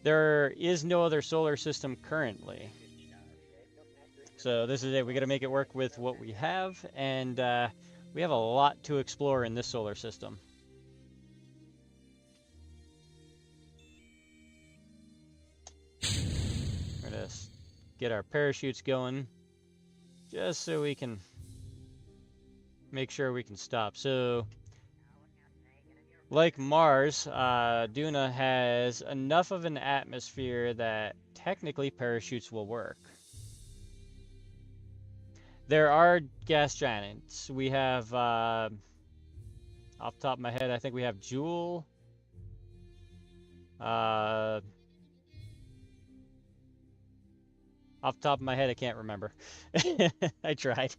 Speaker 1: there is no other solar system currently. So this is it. We got to make it work with what we have, and we have a lot to explore in this solar system. We're going to get our parachutes going just so we can make sure we can stop. So, like Mars, Duna has enough of an atmosphere that technically parachutes will work. There are gas giants. We have, off the top of my head, I think we have Joule. Off the top of my head, I can't remember. I tried.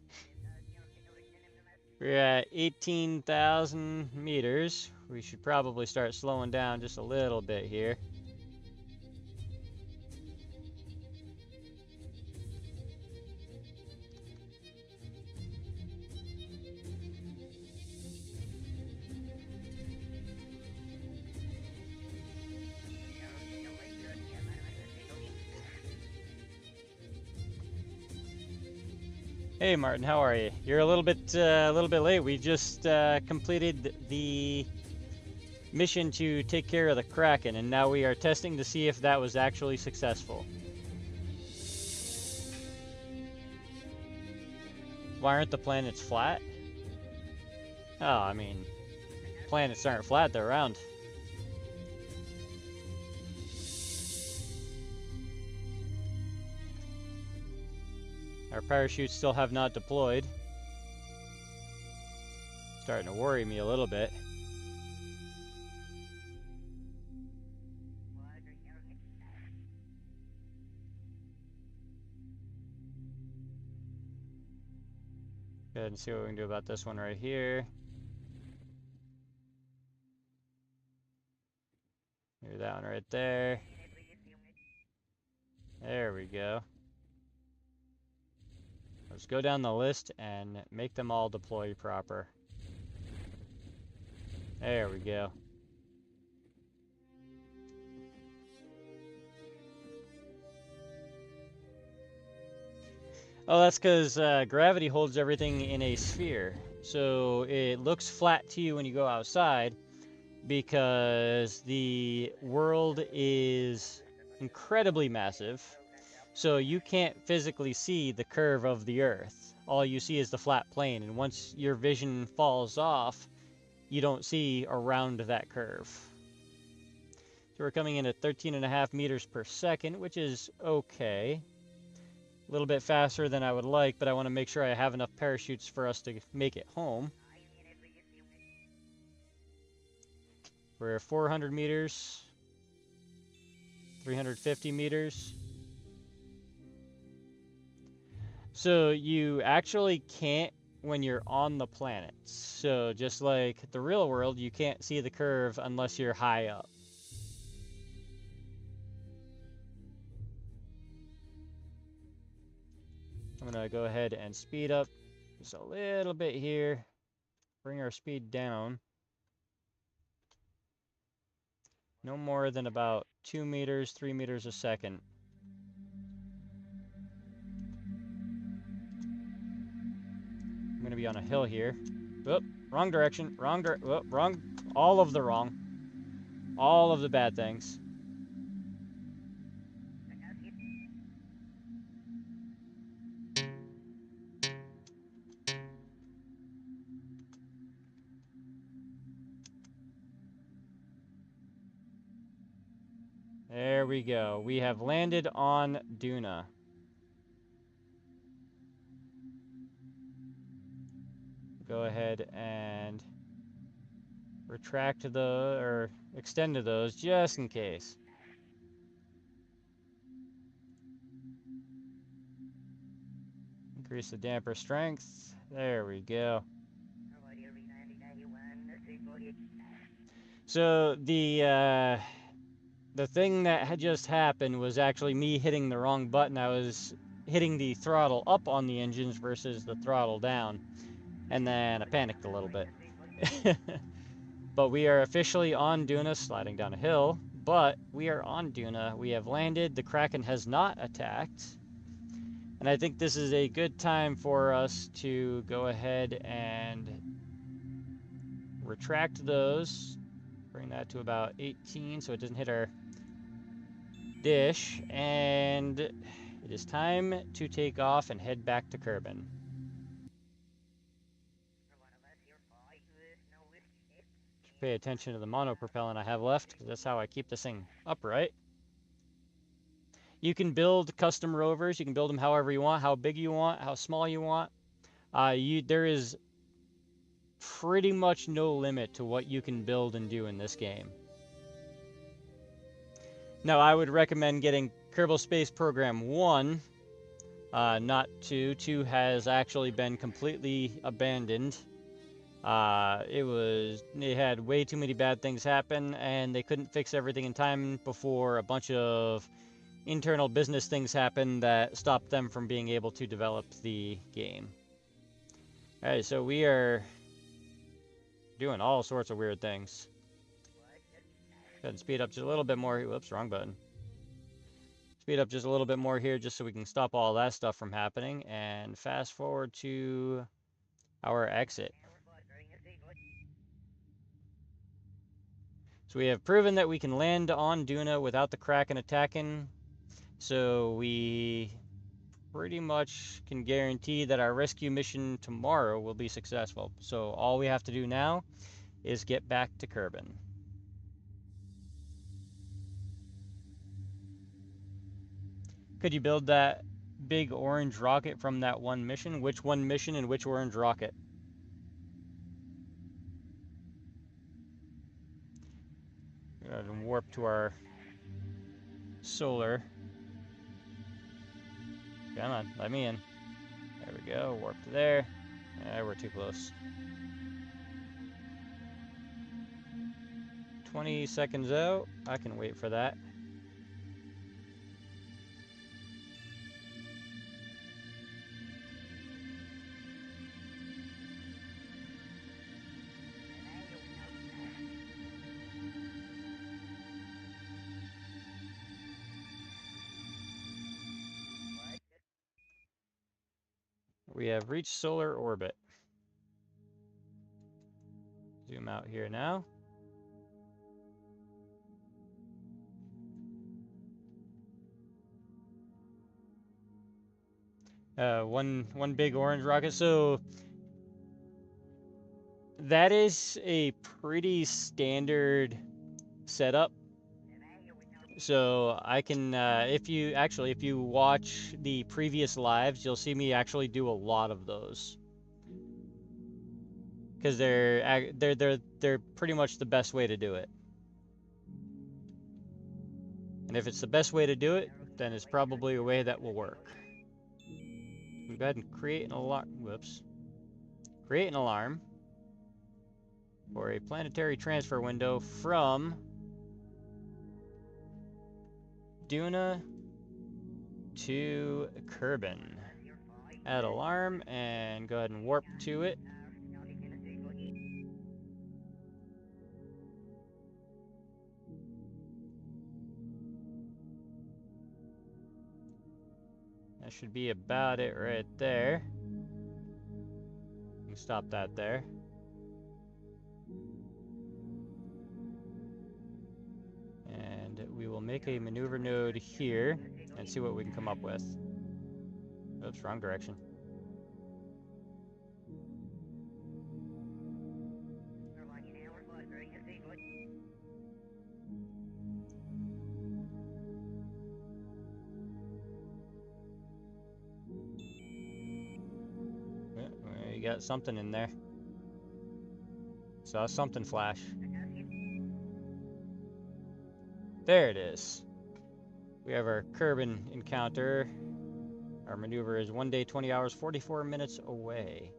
Speaker 1: We're at 18,000 meters. We should probably start slowing down just a little bit here. Hey Martin, how are you? You're a little bit late. We just completed the mission to take care of the Kraken, and now we are testing to see if that was actually successful. Why aren't the planets flat? Oh, I mean, planets aren't flat, they're round. Our parachutes still have not deployed. Starting to worry me a little bit. Go ahead and see what we can do about this one right here. Here's that one right there. There we go. Let's go down the list and make them all deploy proper. There we go. Oh, that's because gravity holds everything in a sphere. So it looks flat to you when you go outside because the world is incredibly massive. So you can't physically see the curve of the Earth. All you see is the flat plane. And once your vision falls off, you don't see around that curve. So we're coming in at 13.5 meters per second, which is okay. A little bit faster than I would like, but I want to make sure I have enough parachutes for us to make it home. We're 400 meters, 350 meters. So you actually can't when you're on the planet. So just like the real world, you can't see the curve unless you're high up. I'm gonna go ahead and speed up just a little bit here. Bring our speed down. No more than about 2 meters, 3 meters a second. I'm gonna be on a hill here. Oop, wrong direction, wrong, all of the wrong. All of the bad things. There we go. We have landed on Duna. Go ahead and retract or extend to those just in case. Increase the damper strength. There we go. So the thing that had just happened was actually me hitting the wrong button. I was hitting the throttle up on the engines versus the throttle down. And then I panicked a little bit. But we are officially on Duna, sliding down a hill. But we are on Duna. We have landed. The Kraken has not attacked. And I think this is a good time for us to go ahead and retract those. Bring that to about 18 so it doesn't hit our dish. And it is time to take off and head back to Kerbin. Pay attention to the monopropellant I have left, because that's how I keep this thing upright. You can build custom rovers. You can build them however you want, how big you want, how small you want. There is pretty much no limit to what you can build and do in this game. Now, I would recommend getting Kerbal Space Program 1, not 2. 2 has actually been completely abandoned. It had way too many bad things happen, and they couldn't fix everything in time before a bunch of internal business things happened that stopped them from being able to develop the game. Alright, so we are doing all sorts of weird things. Go ahead and speed up just a little bit more. Whoops, wrong button. Speed up just a little bit more here just so we can stop all that stuff from happening, and fast forward to our exit. So we have proven that we can land on Duna without the Kraken attacking. So we pretty much can guarantee that our rescue mission tomorrow will be successful. So all we have to do now is get back to Kerbin. Could you build that big orange rocket from that one mission? Which one mission and which orange rocket? Go ahead and warp to our solar. Come on, let me in. There we go, warp to there. We're too close. 20 seconds out. I can wait for that. We have reached solar orbit. Zoom out here now. One big orange rocket. So that is a pretty standard setup. So I can, if you watch the previous lives, you'll see me actually do a lot of those. Because they're pretty much the best way to do it. And if it's the best way to do it, then it's probably a way that will work. We'll go ahead and create an alarm. Whoops. Create an alarm for a planetary transfer window from Duna to Kerbin. Add alarm and go ahead and warp to it. That should be about it right there. You can stop that there. And we will make a maneuver node here and see what we can come up with. Oops, wrong direction. You got something in there. Saw something flash. There it is. We have our Kerbin encounter. Our maneuver is 1 day, 20 hours, 44 minutes away.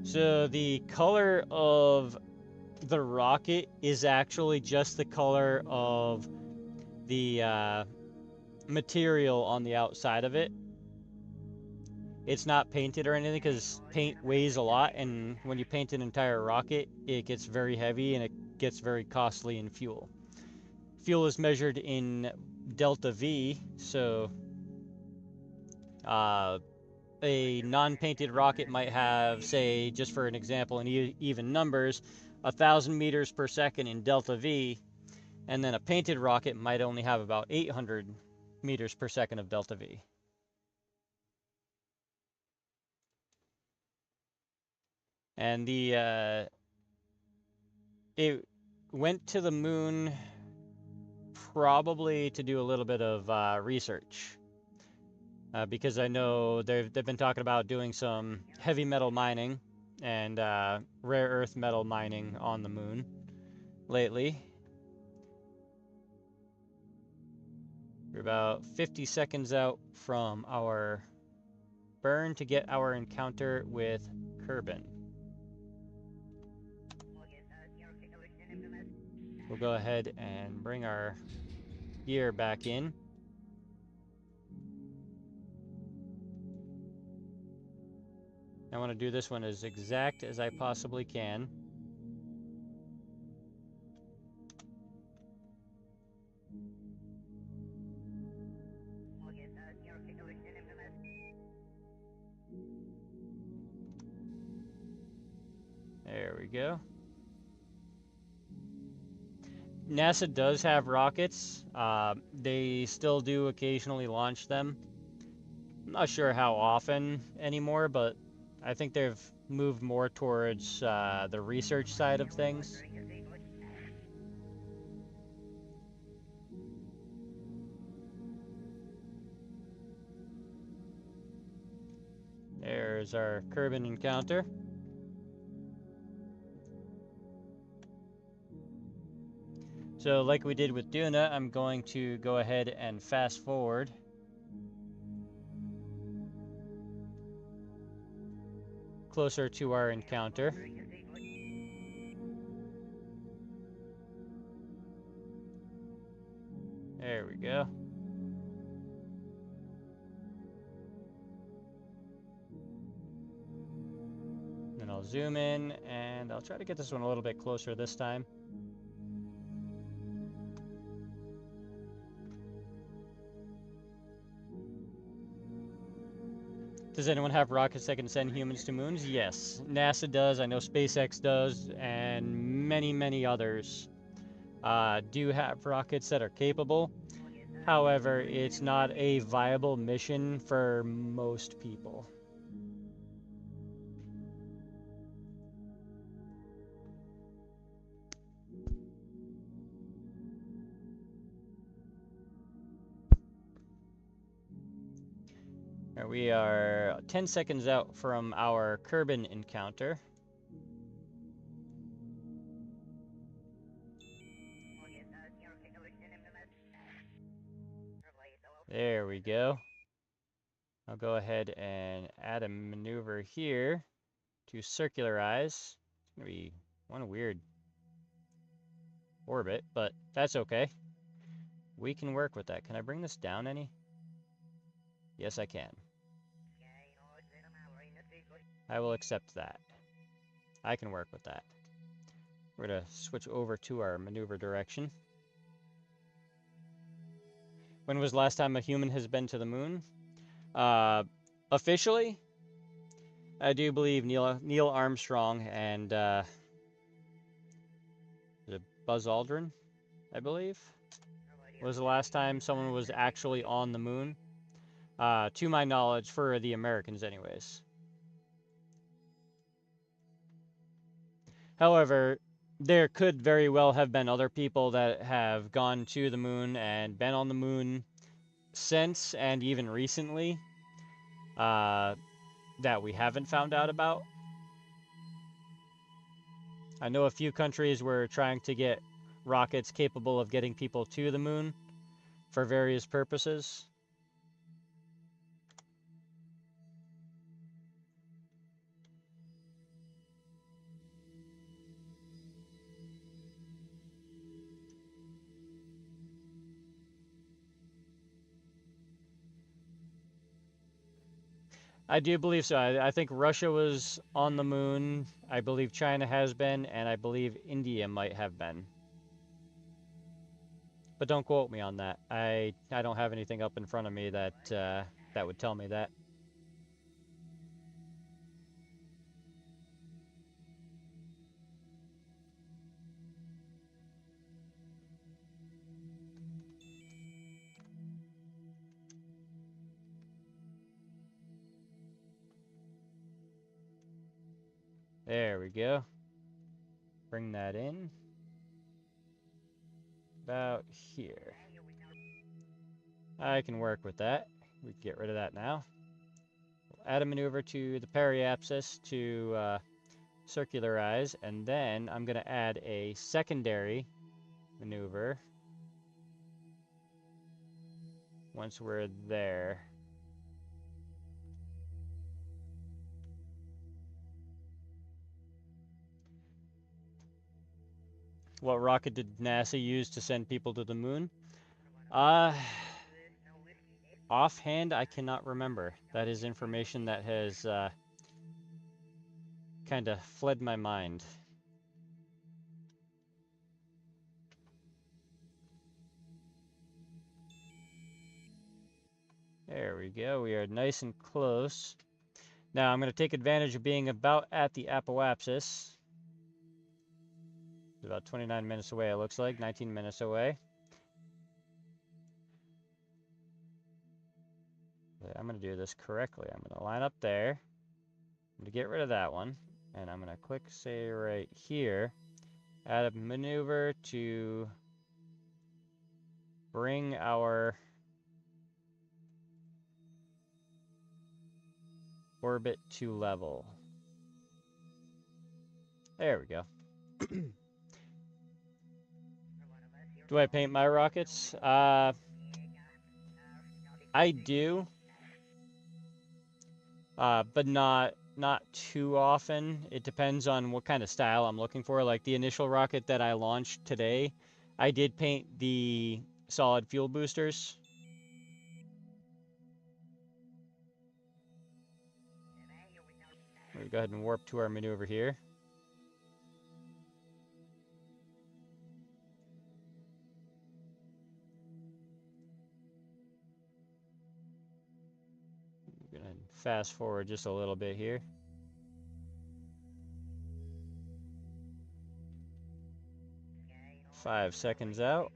Speaker 1: So the color of the rocket is actually just the color of the material on the outside of it. It's not painted or anything because paint weighs a lot, and when you paint an entire rocket, it gets very heavy and it gets very costly in fuel. Fuel is measured in delta V, so a non-painted rocket might have, say, just for an example, in even numbers, 1,000 meters per second in delta V, and then a painted rocket might only have about 800 meters per second of delta V. And it went to the moon probably to do a little bit of research. Because I know they've been talking about doing some heavy metal mining and rare earth metal mining on the moon lately. We're about 50 seconds out from our burn to get our encounter with Kerbin. We'll go ahead and bring our gear back in. I want to do this one as exact as I possibly can. There we go. NASA does have rockets. They still do occasionally launch them. I'm not sure how often anymore, but I think they've moved more towards the research side of things. There's our Kerbin encounter. So like we did with Duna, I'm going to go ahead and fast forward. Closer to our encounter. There we go. Then I'll zoom in, and I'll try to get this one a little bit closer this time. Does anyone have rockets that can send humans to moons? Yes. NASA does, I know SpaceX does, and many, many others do have rockets that are capable. However, it's not a viable mission for most people. We are 10 seconds out from our Kerbin encounter. There we go. I'll go ahead and add a maneuver here to circularize. It's going to be one weird orbit, but that's okay. We can work with that. Can I bring this down any? Yes, I can. I will accept that. I can work with that. We're going to switch over to our maneuver direction. When was the last time a human has been to the moon? Officially, I do believe Neil Armstrong and Buzz Aldrin, I believe, was the last time someone was actually on the moon. To my knowledge, for the Americans anyways. However, there could very well have been other people that have gone to the moon and been on the moon since and even recently that we haven't found out about. I know a few countries were trying to get rockets capable of getting people to the moon for various purposes. I do believe so. I think Russia was on the moon. I believe China has been, and I believe India might have been. But don't quote me on that. I don't have anything up in front of me that that would tell me that. There we go. Bring that in. About here. I can work with that. We can get rid of that now. Add a maneuver to the periapsis to circularize, and then I'm going to add a secondary maneuver once we're there. What rocket did NASA use to send people to the moon? Offhand, I cannot remember. That is information that has kind of fled my mind. There we go. We are nice and close. Now I'm going to take advantage of being about at the apoapsis. It's about 29 minutes away, it looks like. 19 minutes away. I'm going to do this correctly. I'm going to line up there. I'm going to get rid of that one. And I'm going to click, say, right here. Add a maneuver to bring our orbit to level. There we go. Do I paint my rockets? I do. But not too often. It depends on what kind of style I'm looking for. Like the initial rocket that I launched today, I did paint the solid fuel boosters. We'll go ahead and warp to our maneuver here. I'm gonna fast forward just a little bit here. Five seconds out.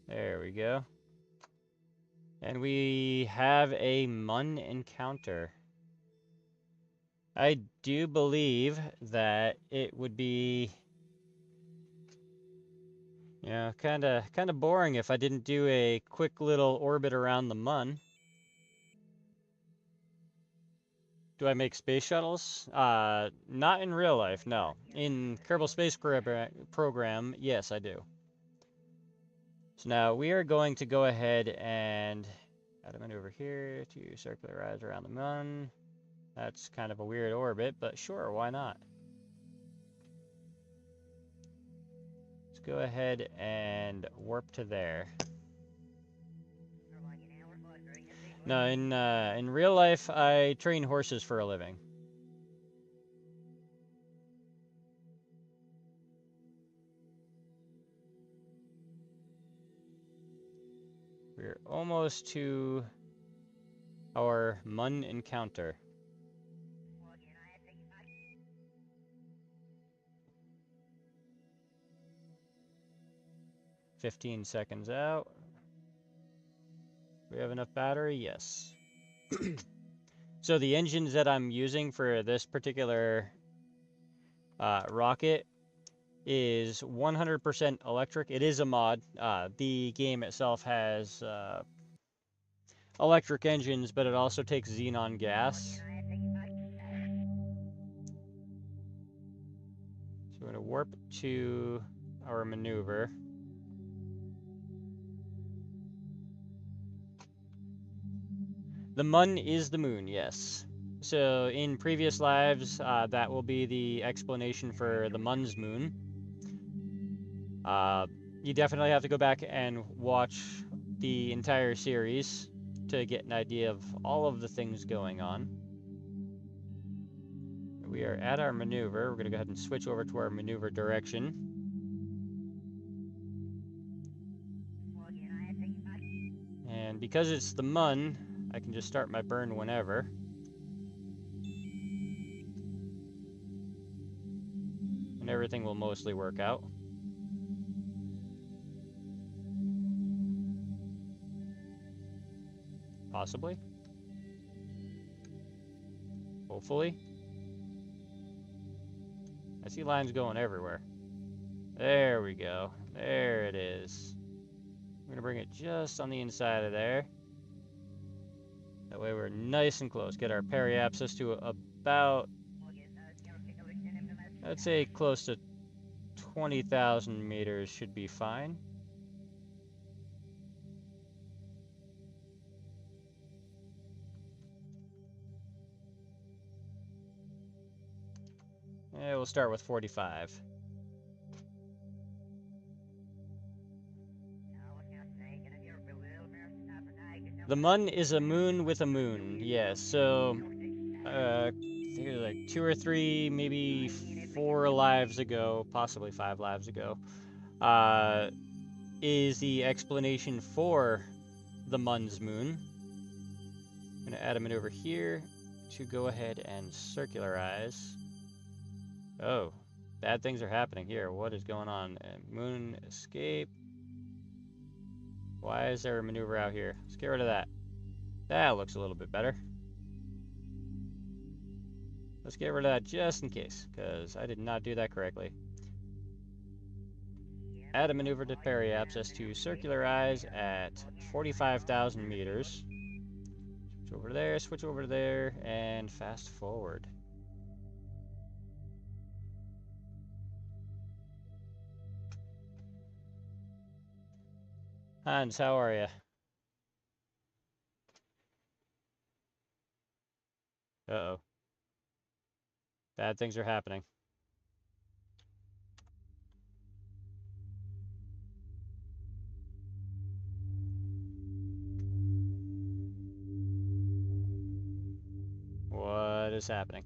Speaker 1: There we go. And we have a Mun encounter. I do believe that it would be, you know, kind of boring if I didn't do a quick little orbit around the Mun. Do I make space shuttles? Not in real life, no. In Kerbal Space Program, yes, I do. So now we are going to go ahead and add a maneuver here to circularize around the Mun. That's kind of a weird orbit, but sure, why not? Let's go ahead and warp to there. No, in real life, I train horses for a living. We're almost to our Mun encounter. "15 seconds out. We have enough battery? Yes. So the engines that I'm using for this particular rocket is 100% electric. It is a mod. The game itself has electric engines, but it also takes xenon gas. So we're going to warp to our maneuver. The Mun is the moon, yes. So in previous lives, that will be the explanation for the Mun's moon. You definitely have to go back and watch the entire series to get an idea of all of the things going on. We are at our maneuver. We're going to go ahead and switch over to our maneuver direction. And because it's the Mun, I can just start my burn whenever. And everything will mostly work out. Possibly. Hopefully. I see lines going everywhere. There we go. There it is. I'm going to bring it just on the inside of there. That way we're nice and close. Get our periapsis to about, I'd say close to 20,000 meters should be fine. Yeah, we'll start with 45. The Mun is a moon with a moon. Yes, so I think it was like 2 or 3, maybe 4 lives ago, possibly 5 lives ago, is the explanation for the Mun's moon. I'm going to add a maneuver here to go ahead and circularize. Oh, bad things are happening here. What is going on? Moon escape. Why is there a maneuver out here? Let's get rid of that. That looks a little bit better. Let's get rid of that just in case, because I did not do that correctly. Add a maneuver to periapsis to circularize at 45,000 meters. Switch over there, and fast forward. Hans, how are you? Uh-oh. Bad things are happening. What is happening?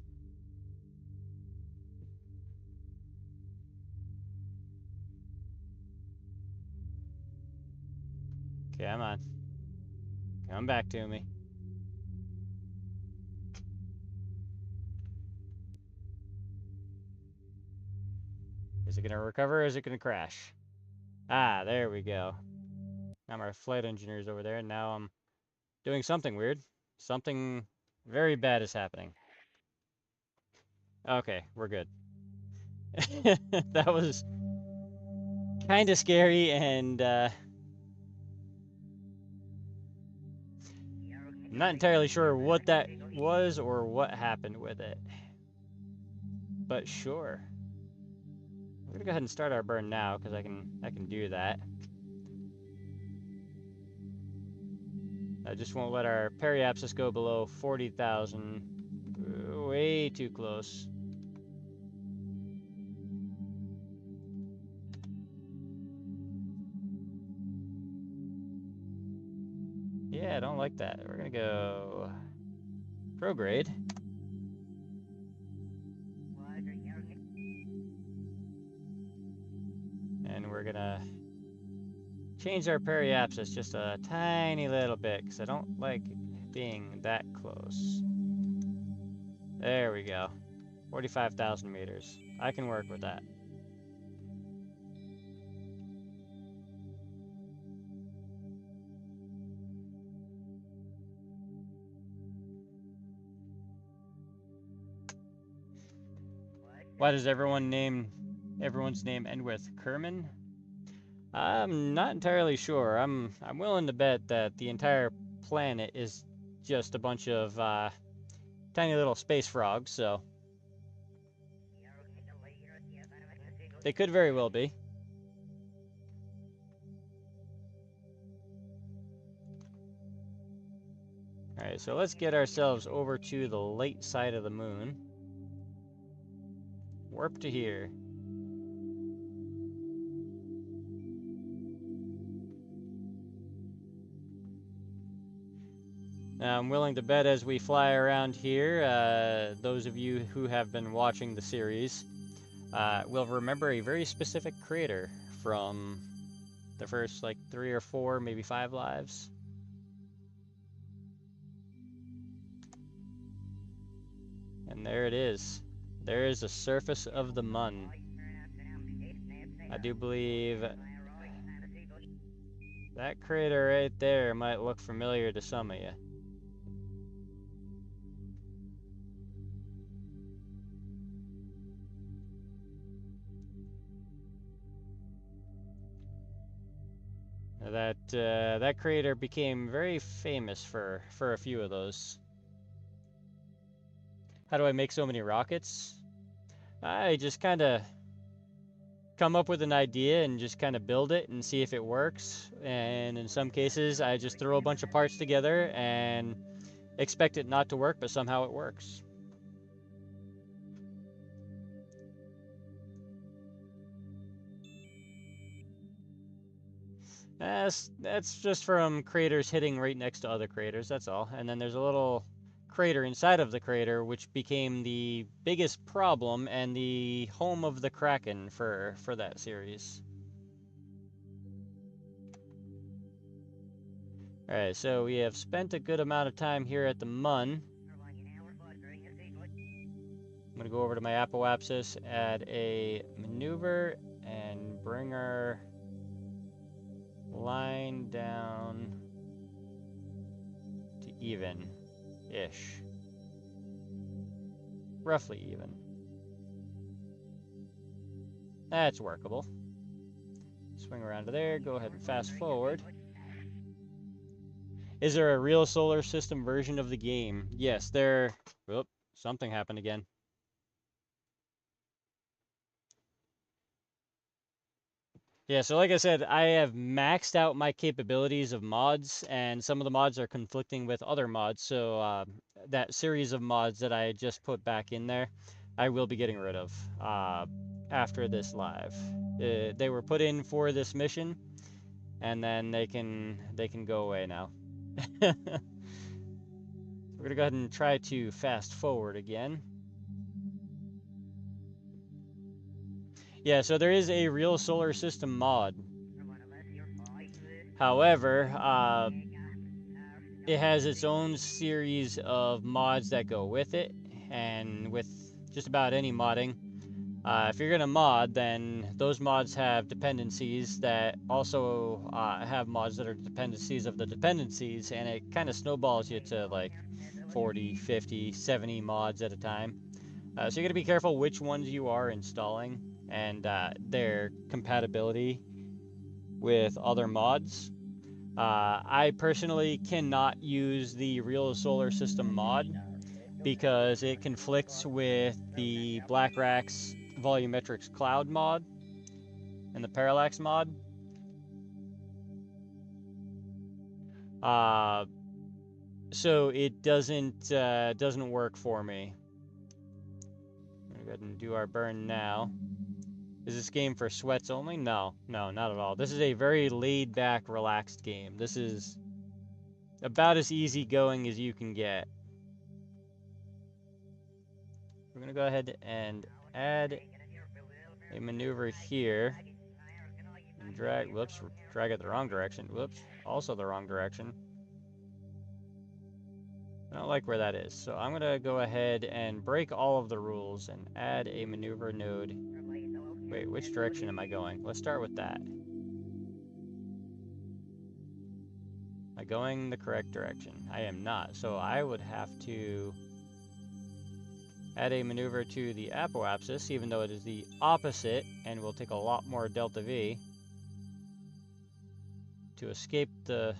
Speaker 1: Come on. Come back to me. Is it going to recover or is it going to crash? Ah, there we go. Now my flight engineer's over there, and now I'm doing something weird. Something very bad is happening. Okay, we're good. That was kind of scary, and I'm not entirely sure what that was or what happened with it. But sure. We're gonna go ahead and start our burn now, because I can do that. I just won't let our periapsis go below 40,000. Way too close. Yeah, I don't like that. We're gonna go prograde. And we're gonna change our periapsis just a tiny little bit, because I don't like being that close. There we go. 45,000 meters. I can work with that. Why does everyone's name end with Kerman? I'm not entirely sure. I'm willing to bet that the entire planet is just a bunch of tiny little space frogs, so they could very well be. Alright, so let's get ourselves over to the late side of the moon. Warp to here. Now, I'm willing to bet as we fly around here, those of you who have been watching the series will remember a very specific crater from the first, like, 3 or 4, maybe 5 lives. And there it is. There is the surface of the Mun. I do believe that crater right there might look familiar to some of you. That crater became very famous for a few of those. How do I make so many rockets? I just kind of come up with an idea and just kind of build it and see if it works. And in some cases, I just throw a bunch of parts together and expect it not to work, but somehow it works. That's just from craters hitting right next to other craters, that's all. And then there's a little crater inside of the crater, which became the biggest problem and the home of the Kraken for that series. Alright, so we have spent a good amount of time here at the Mun. I'm going to go over to my apoapsis, add a maneuver, and bring our line down to even-ish. Roughly even. That's workable. Swing around to there, go ahead and fast forward. Is there a real solar system version of the game? Yes, there... Whoop, something happened again. Yeah, so like I said, I have maxed out my capabilities of mods, and some of the mods are conflicting with other mods, so that series of mods that I just put back in there, I will be getting rid of after this live. They were put in for this mission, and then they can go away now. We're gonna go ahead and try to fast forward again. Yeah, so there is a real solar system mod. However, it has its own series of mods that go with it, and with just about any modding, if you're gonna mod, then those mods have dependencies that also have mods that are dependencies of the dependencies, and it kind of snowballs you to like 40, 50, 70 mods at a time. So you gotta be careful which ones you are installing and their compatibility with other mods. I personally cannot use the Real Solar System mod because it conflicts with the BlackRack's Volumetrics Cloud mod and the Parallax mod. So it doesn't work for me. I'm gonna go ahead and do our burn now. Is this game for sweats only? No, not at all. This is a very laid-back, relaxed game. This is about as easygoing as you can get. We're gonna go ahead and add a maneuver here. And drag it the wrong direction. Whoops, also the wrong direction. I don't like where that is, so I'm gonna go ahead and break all of the rules and add a maneuver node. Wait, which direction am I going? Let's start with that. Am I going the correct direction? I am not, so I would have to add a maneuver to the apoapsis, even though it is the opposite and will take a lot more delta V to escape the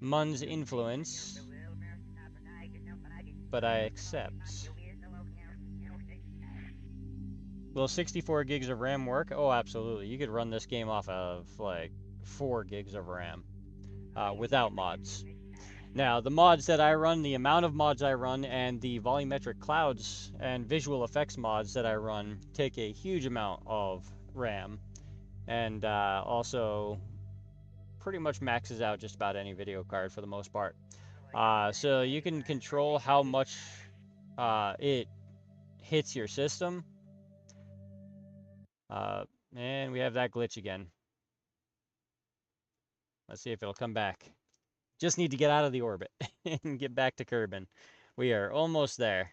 Speaker 1: Mun's influence, but I accept. Will 64 gigs of RAM work? Oh, absolutely. You could run this game off of like 4 gigs of RAM without mods. Now, the mods that I run, the amount of mods I run, and the volumetric clouds and visual effects mods that I run take a huge amount of RAM, and also pretty much maxes out just about any video card for the most part. So you can control how much it hits your system. And we have that glitch again. Let's see if it'll come back. Just need to get out of the orbit and get back to Kerbin. We are almost there.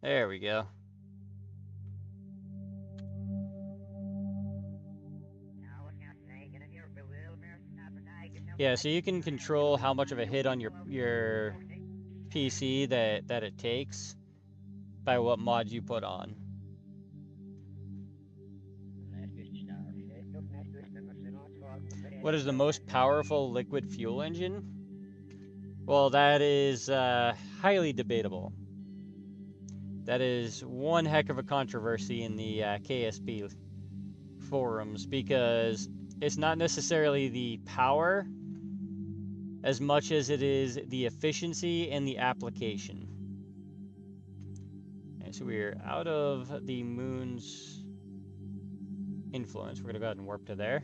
Speaker 1: There we go. Yeah, so you can control how much of a hit on your PC that it takes by what mod you put on. What is the most powerful liquid fuel engine? Well, that is highly debatable. That is one heck of a controversy in the KSP forums, because it's not necessarily the power as much as it is the efficiency and the application. Okay, so we're out of the moon's influence. We're gonna go ahead and warp to there.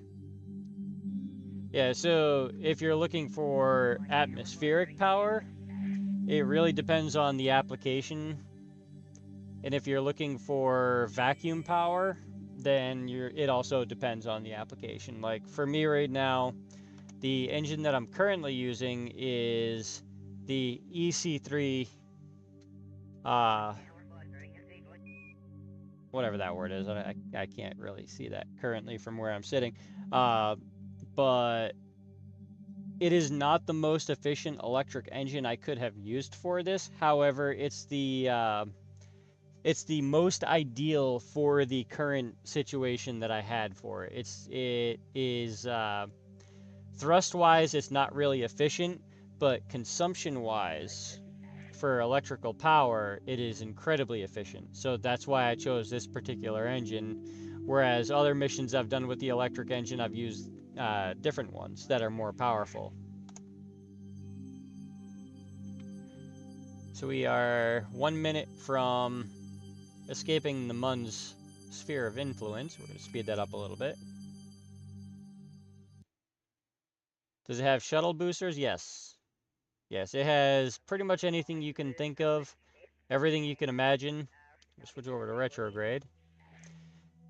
Speaker 1: Yeah, so if you're looking for atmospheric power, it really depends on the application. And if you're looking for vacuum power, then it also depends on the application. Like for me right now, the engine that I'm currently using is the EC3, whatever that word is. I can't really see that currently from where I'm sitting. But it is not the most efficient electric engine I could have used for this. However, it's the most ideal for the current situation that I had for it. It is thrust-wise, it's not really efficient, but consumption-wise, for electrical power, it is incredibly efficient. So that's why I chose this particular engine. Whereas other missions I've done with the electric engine, I've used different ones that are more powerful. So we are 1 minute from escaping the Mun's sphere of influence. We're going to speed that up a little bit. Does it have shuttle boosters? Yes. Yes, it has pretty much anything you can think of, everything you can imagine. We'll switch over to retrograde.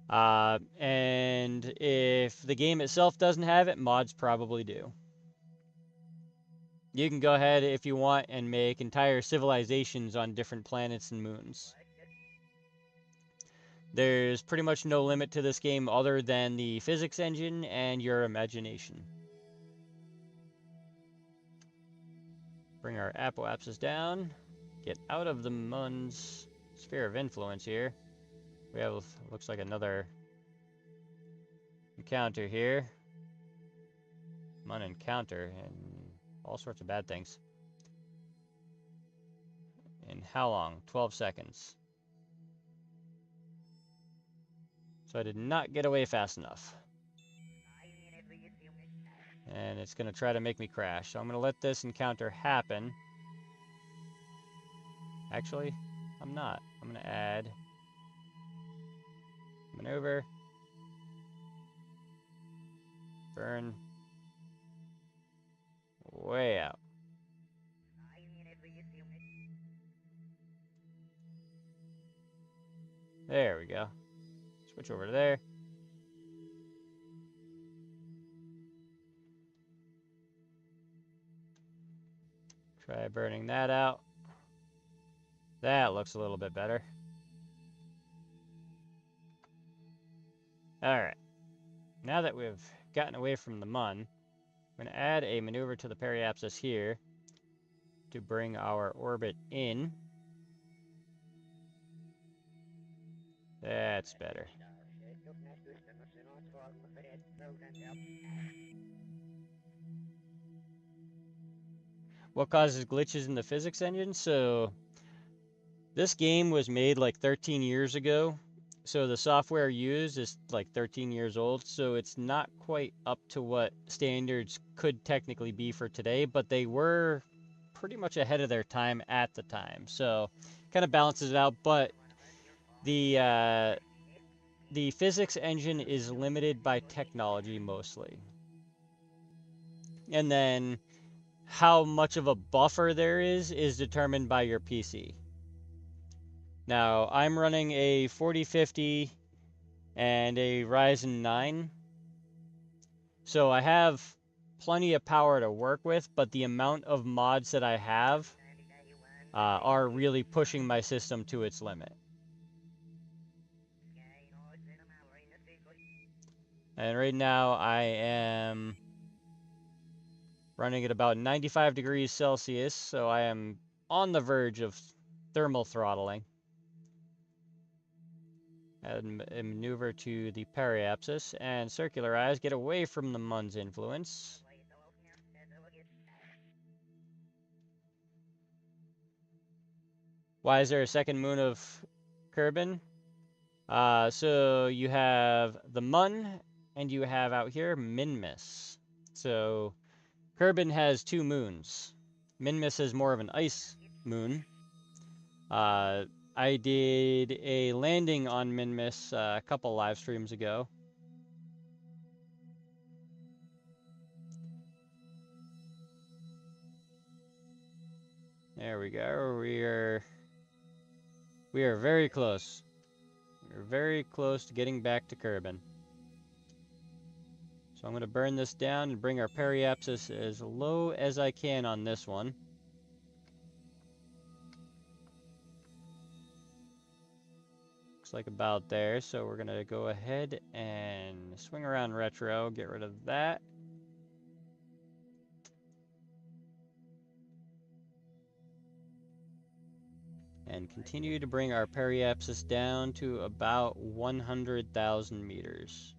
Speaker 1: And if the game itself doesn't have it, mods probably do. You can go ahead if you want and make entire civilizations on different planets and moons. There's pretty much no limit to this game other than the physics engine and your imagination. Bring our apoapsis down. Get out of the Mun's sphere of influence here. We have, looks like, another encounter here. Mun encounter and all sorts of bad things. In how long? 12 seconds. So I did not get away fast enough. And it's going to try to make me crash. So I'm going to let this encounter happen. Actually, I'm not. I'm going to add maneuver. Burn. Way out. There we go. Switch over to there. Try burning that out. That looks a little bit better. Alright. Now that we've gotten away from the Mun, I'm going to add a maneuver to the periapsis here to bring our orbit in. That's better. What causes glitches in the physics engine? So this game was made like 13 years ago. So the software used is like 13 years old. So it's not quite up to what standards could technically be for today, but they were pretty much ahead of their time at the time. So kind of balances it out. But the physics engine is limited by technology mostly. And then how much of a buffer there is determined by your PC. Now, I'm running a 4050 and a Ryzen 9. So I have plenty of power to work with, but the amount of mods that I have are really pushing my system to its limit. And right now I am running at about 95 degrees Celsius, so I am on the verge of thermal throttling. Add a maneuver to the periapsis and circularize, get away from the Mun's influence. Why is there a second moon of Kerbin? So you have the Mun, and you have out here Minmus. So Kerbin has 2 moons. Minmus is more of an ice moon. I did a landing on Minmus a couple live streams ago. There we go. We are very close. We're very close to getting back to Kerbin. So I'm going to burn this down and bring our periapsis as low as I can on this one. Looks like about there, so we're going to go ahead and swing around retro, get rid of that. And continue to bring our periapsis down to about 100,000 meters.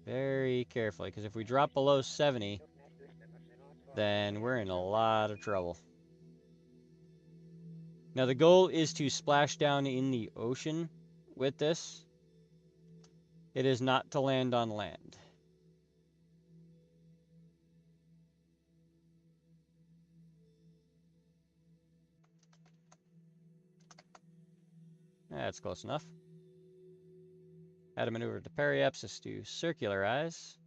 Speaker 1: Very carefully, because if we drop below 70, then we're in a lot of trouble. Now the goal is to splash down in the ocean with this. It is not to land on land. That's close enough. Add a maneuver to periapsis to circularize.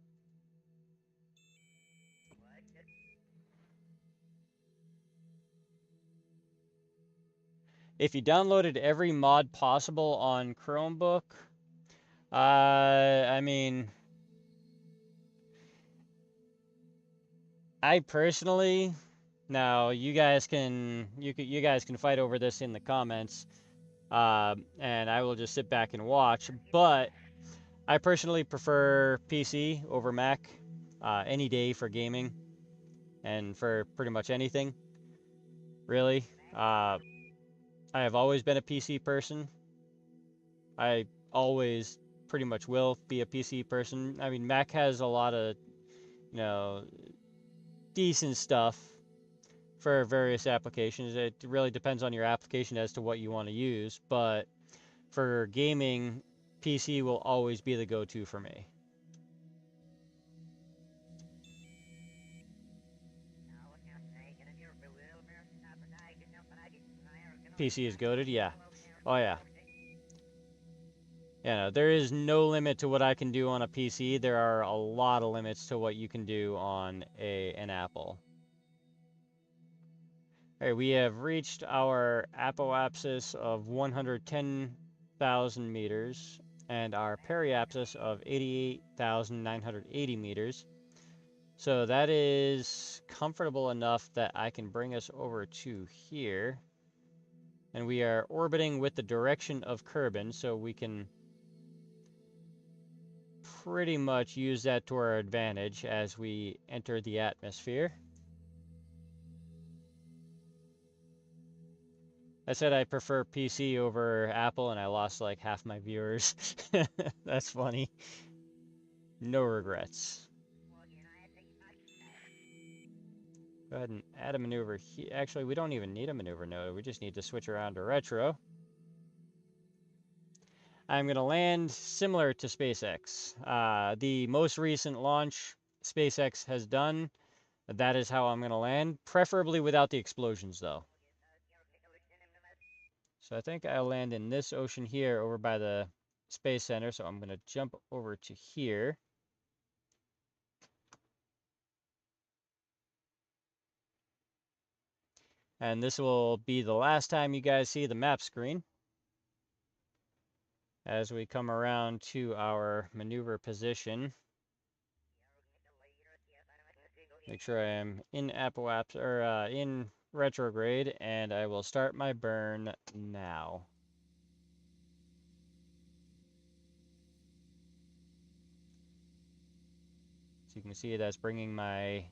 Speaker 1: If you downloaded every mod possible on Chromebook, I mean, I personally, now you guys can fight over this in the comments, and I will just sit back and watch. But I personally prefer PC over Mac any day for gaming and for pretty much anything, really. I have always been a PC person. I always pretty much will be a PC person. I mean, Mac has a lot of, you know, decent stuff for various applications. It really depends on your application as to what you want to use, but for gaming, PC will always be the go-to for me. PC is goated, yeah. Oh yeah. Yeah, no, there is no limit to what I can do on a PC. There are a lot of limits to what you can do on an Apple. All right, we have reached our apoapsis of 110,000 meters and our periapsis of 88,980 meters. So that is comfortable enough that I can bring us over to here. And we are orbiting with the direction of Kerbin, so we can pretty much use that to our advantage as we enter the atmosphere. I said I prefer PC over Apple, and I lost like half my viewers. That's funny. No regrets. Go ahead and add a maneuver here. Actually, we don't even need a maneuver node. We just need to switch around to retro. I'm going to land similar to SpaceX. The most recent launch SpaceX has done, that is how I'm going to land. Preferably without the explosions, though. So I think I'll land in this ocean here over by the Space Center. So I'm going to jump over to here. And this will be the last time you guys see the map screen as we come around to our maneuver position. Make sure I am in apoapsis or in retrograde, and I will start my burn now. So you can see that's bringing my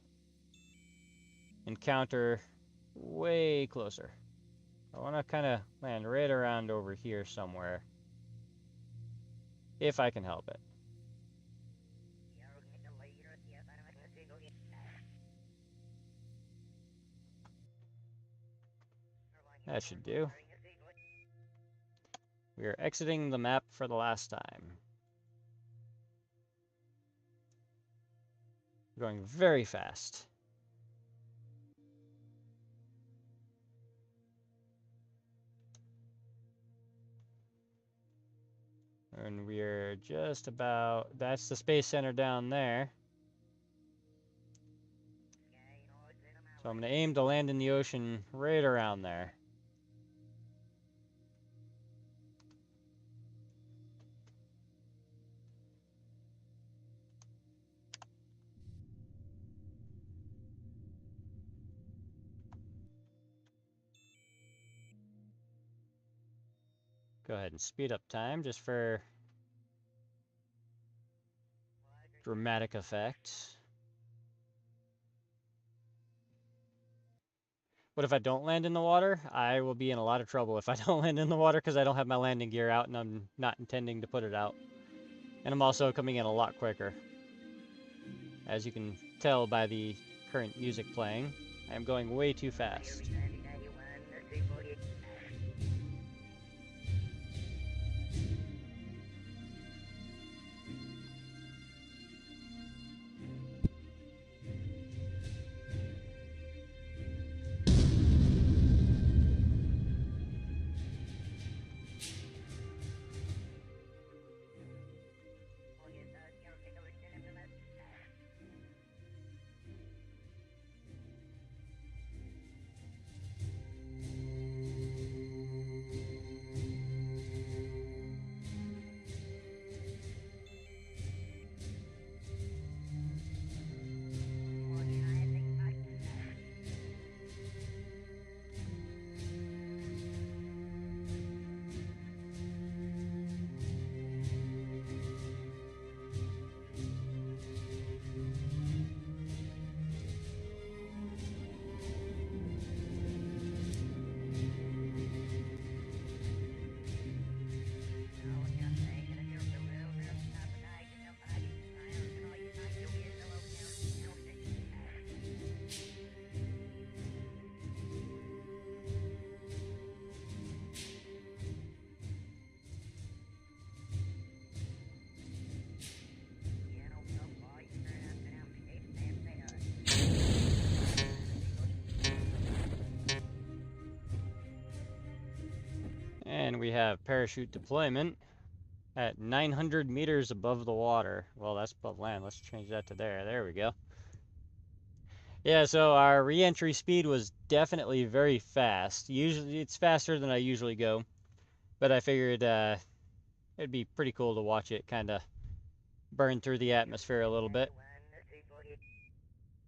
Speaker 1: encounter way closer. I want to kind of land right around over here somewhere, if I can help it. That should do. We are exiting the map for the last time. We're going very fast. And we're just about, that's the Space Center down there. So I'm going to aim to land in the ocean right around there. Go ahead and speed up time just for dramatic effect. What if I don't land in the water? I will be in a lot of trouble if I don't land in the water because I don't have my landing gear out and I'm not intending to put it out. And I'm also coming in a lot quicker. As you can tell by the current music playing, I am going way too fast. And we have parachute deployment at 900 meters above the water. Well, that's above land. Let's change that to there. There we go. Yeah, so our re-entry speed was definitely very fast. Usually, it's faster than I usually go, but I figured it'd be pretty cool to watch it kind of burn through the atmosphere a little bit.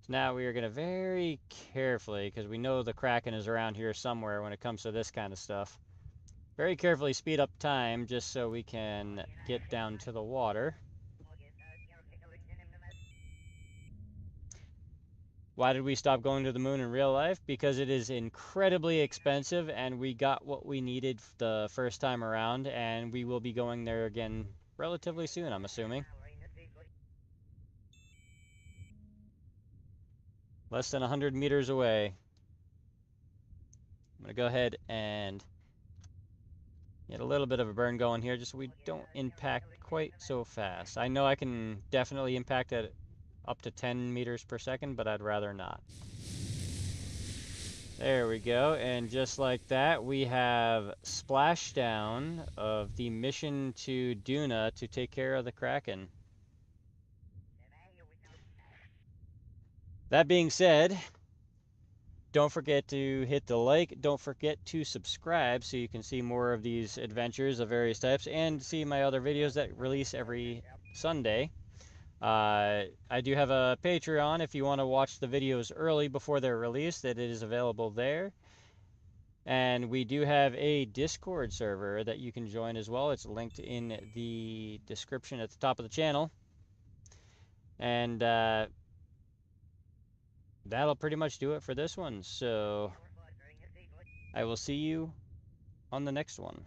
Speaker 1: So now we are going to very carefully, because we know the Kraken is around here somewhere when it comes to this kind of stuff, very carefully speed up time just so we can get down to the water. Why did we stop going to the moon in real life? Because it is incredibly expensive and we got what we needed the first time around, and we will be going there again relatively soon, I'm assuming. Less than 100 meters away. I'm going to go ahead and get a little bit of a burn going here just so we don't impact quite so fast. I know I can definitely impact at up to 10 meters per second, but I'd rather not. There we go, and just like that, we have splashdown of the mission to Duna to take care of the Kraken. That being said, don't forget to hit the like, don't forget to subscribe so you can see more of these adventures of various types and see my other videos that release every Sunday. I do have a Patreon if you want to watch the videos early before they're released, that it is available there. And we do have a Discord server that you can join as well. It's linked in the description at the top of the channel. And that'll pretty much do it for this one. So I will see you on the next one.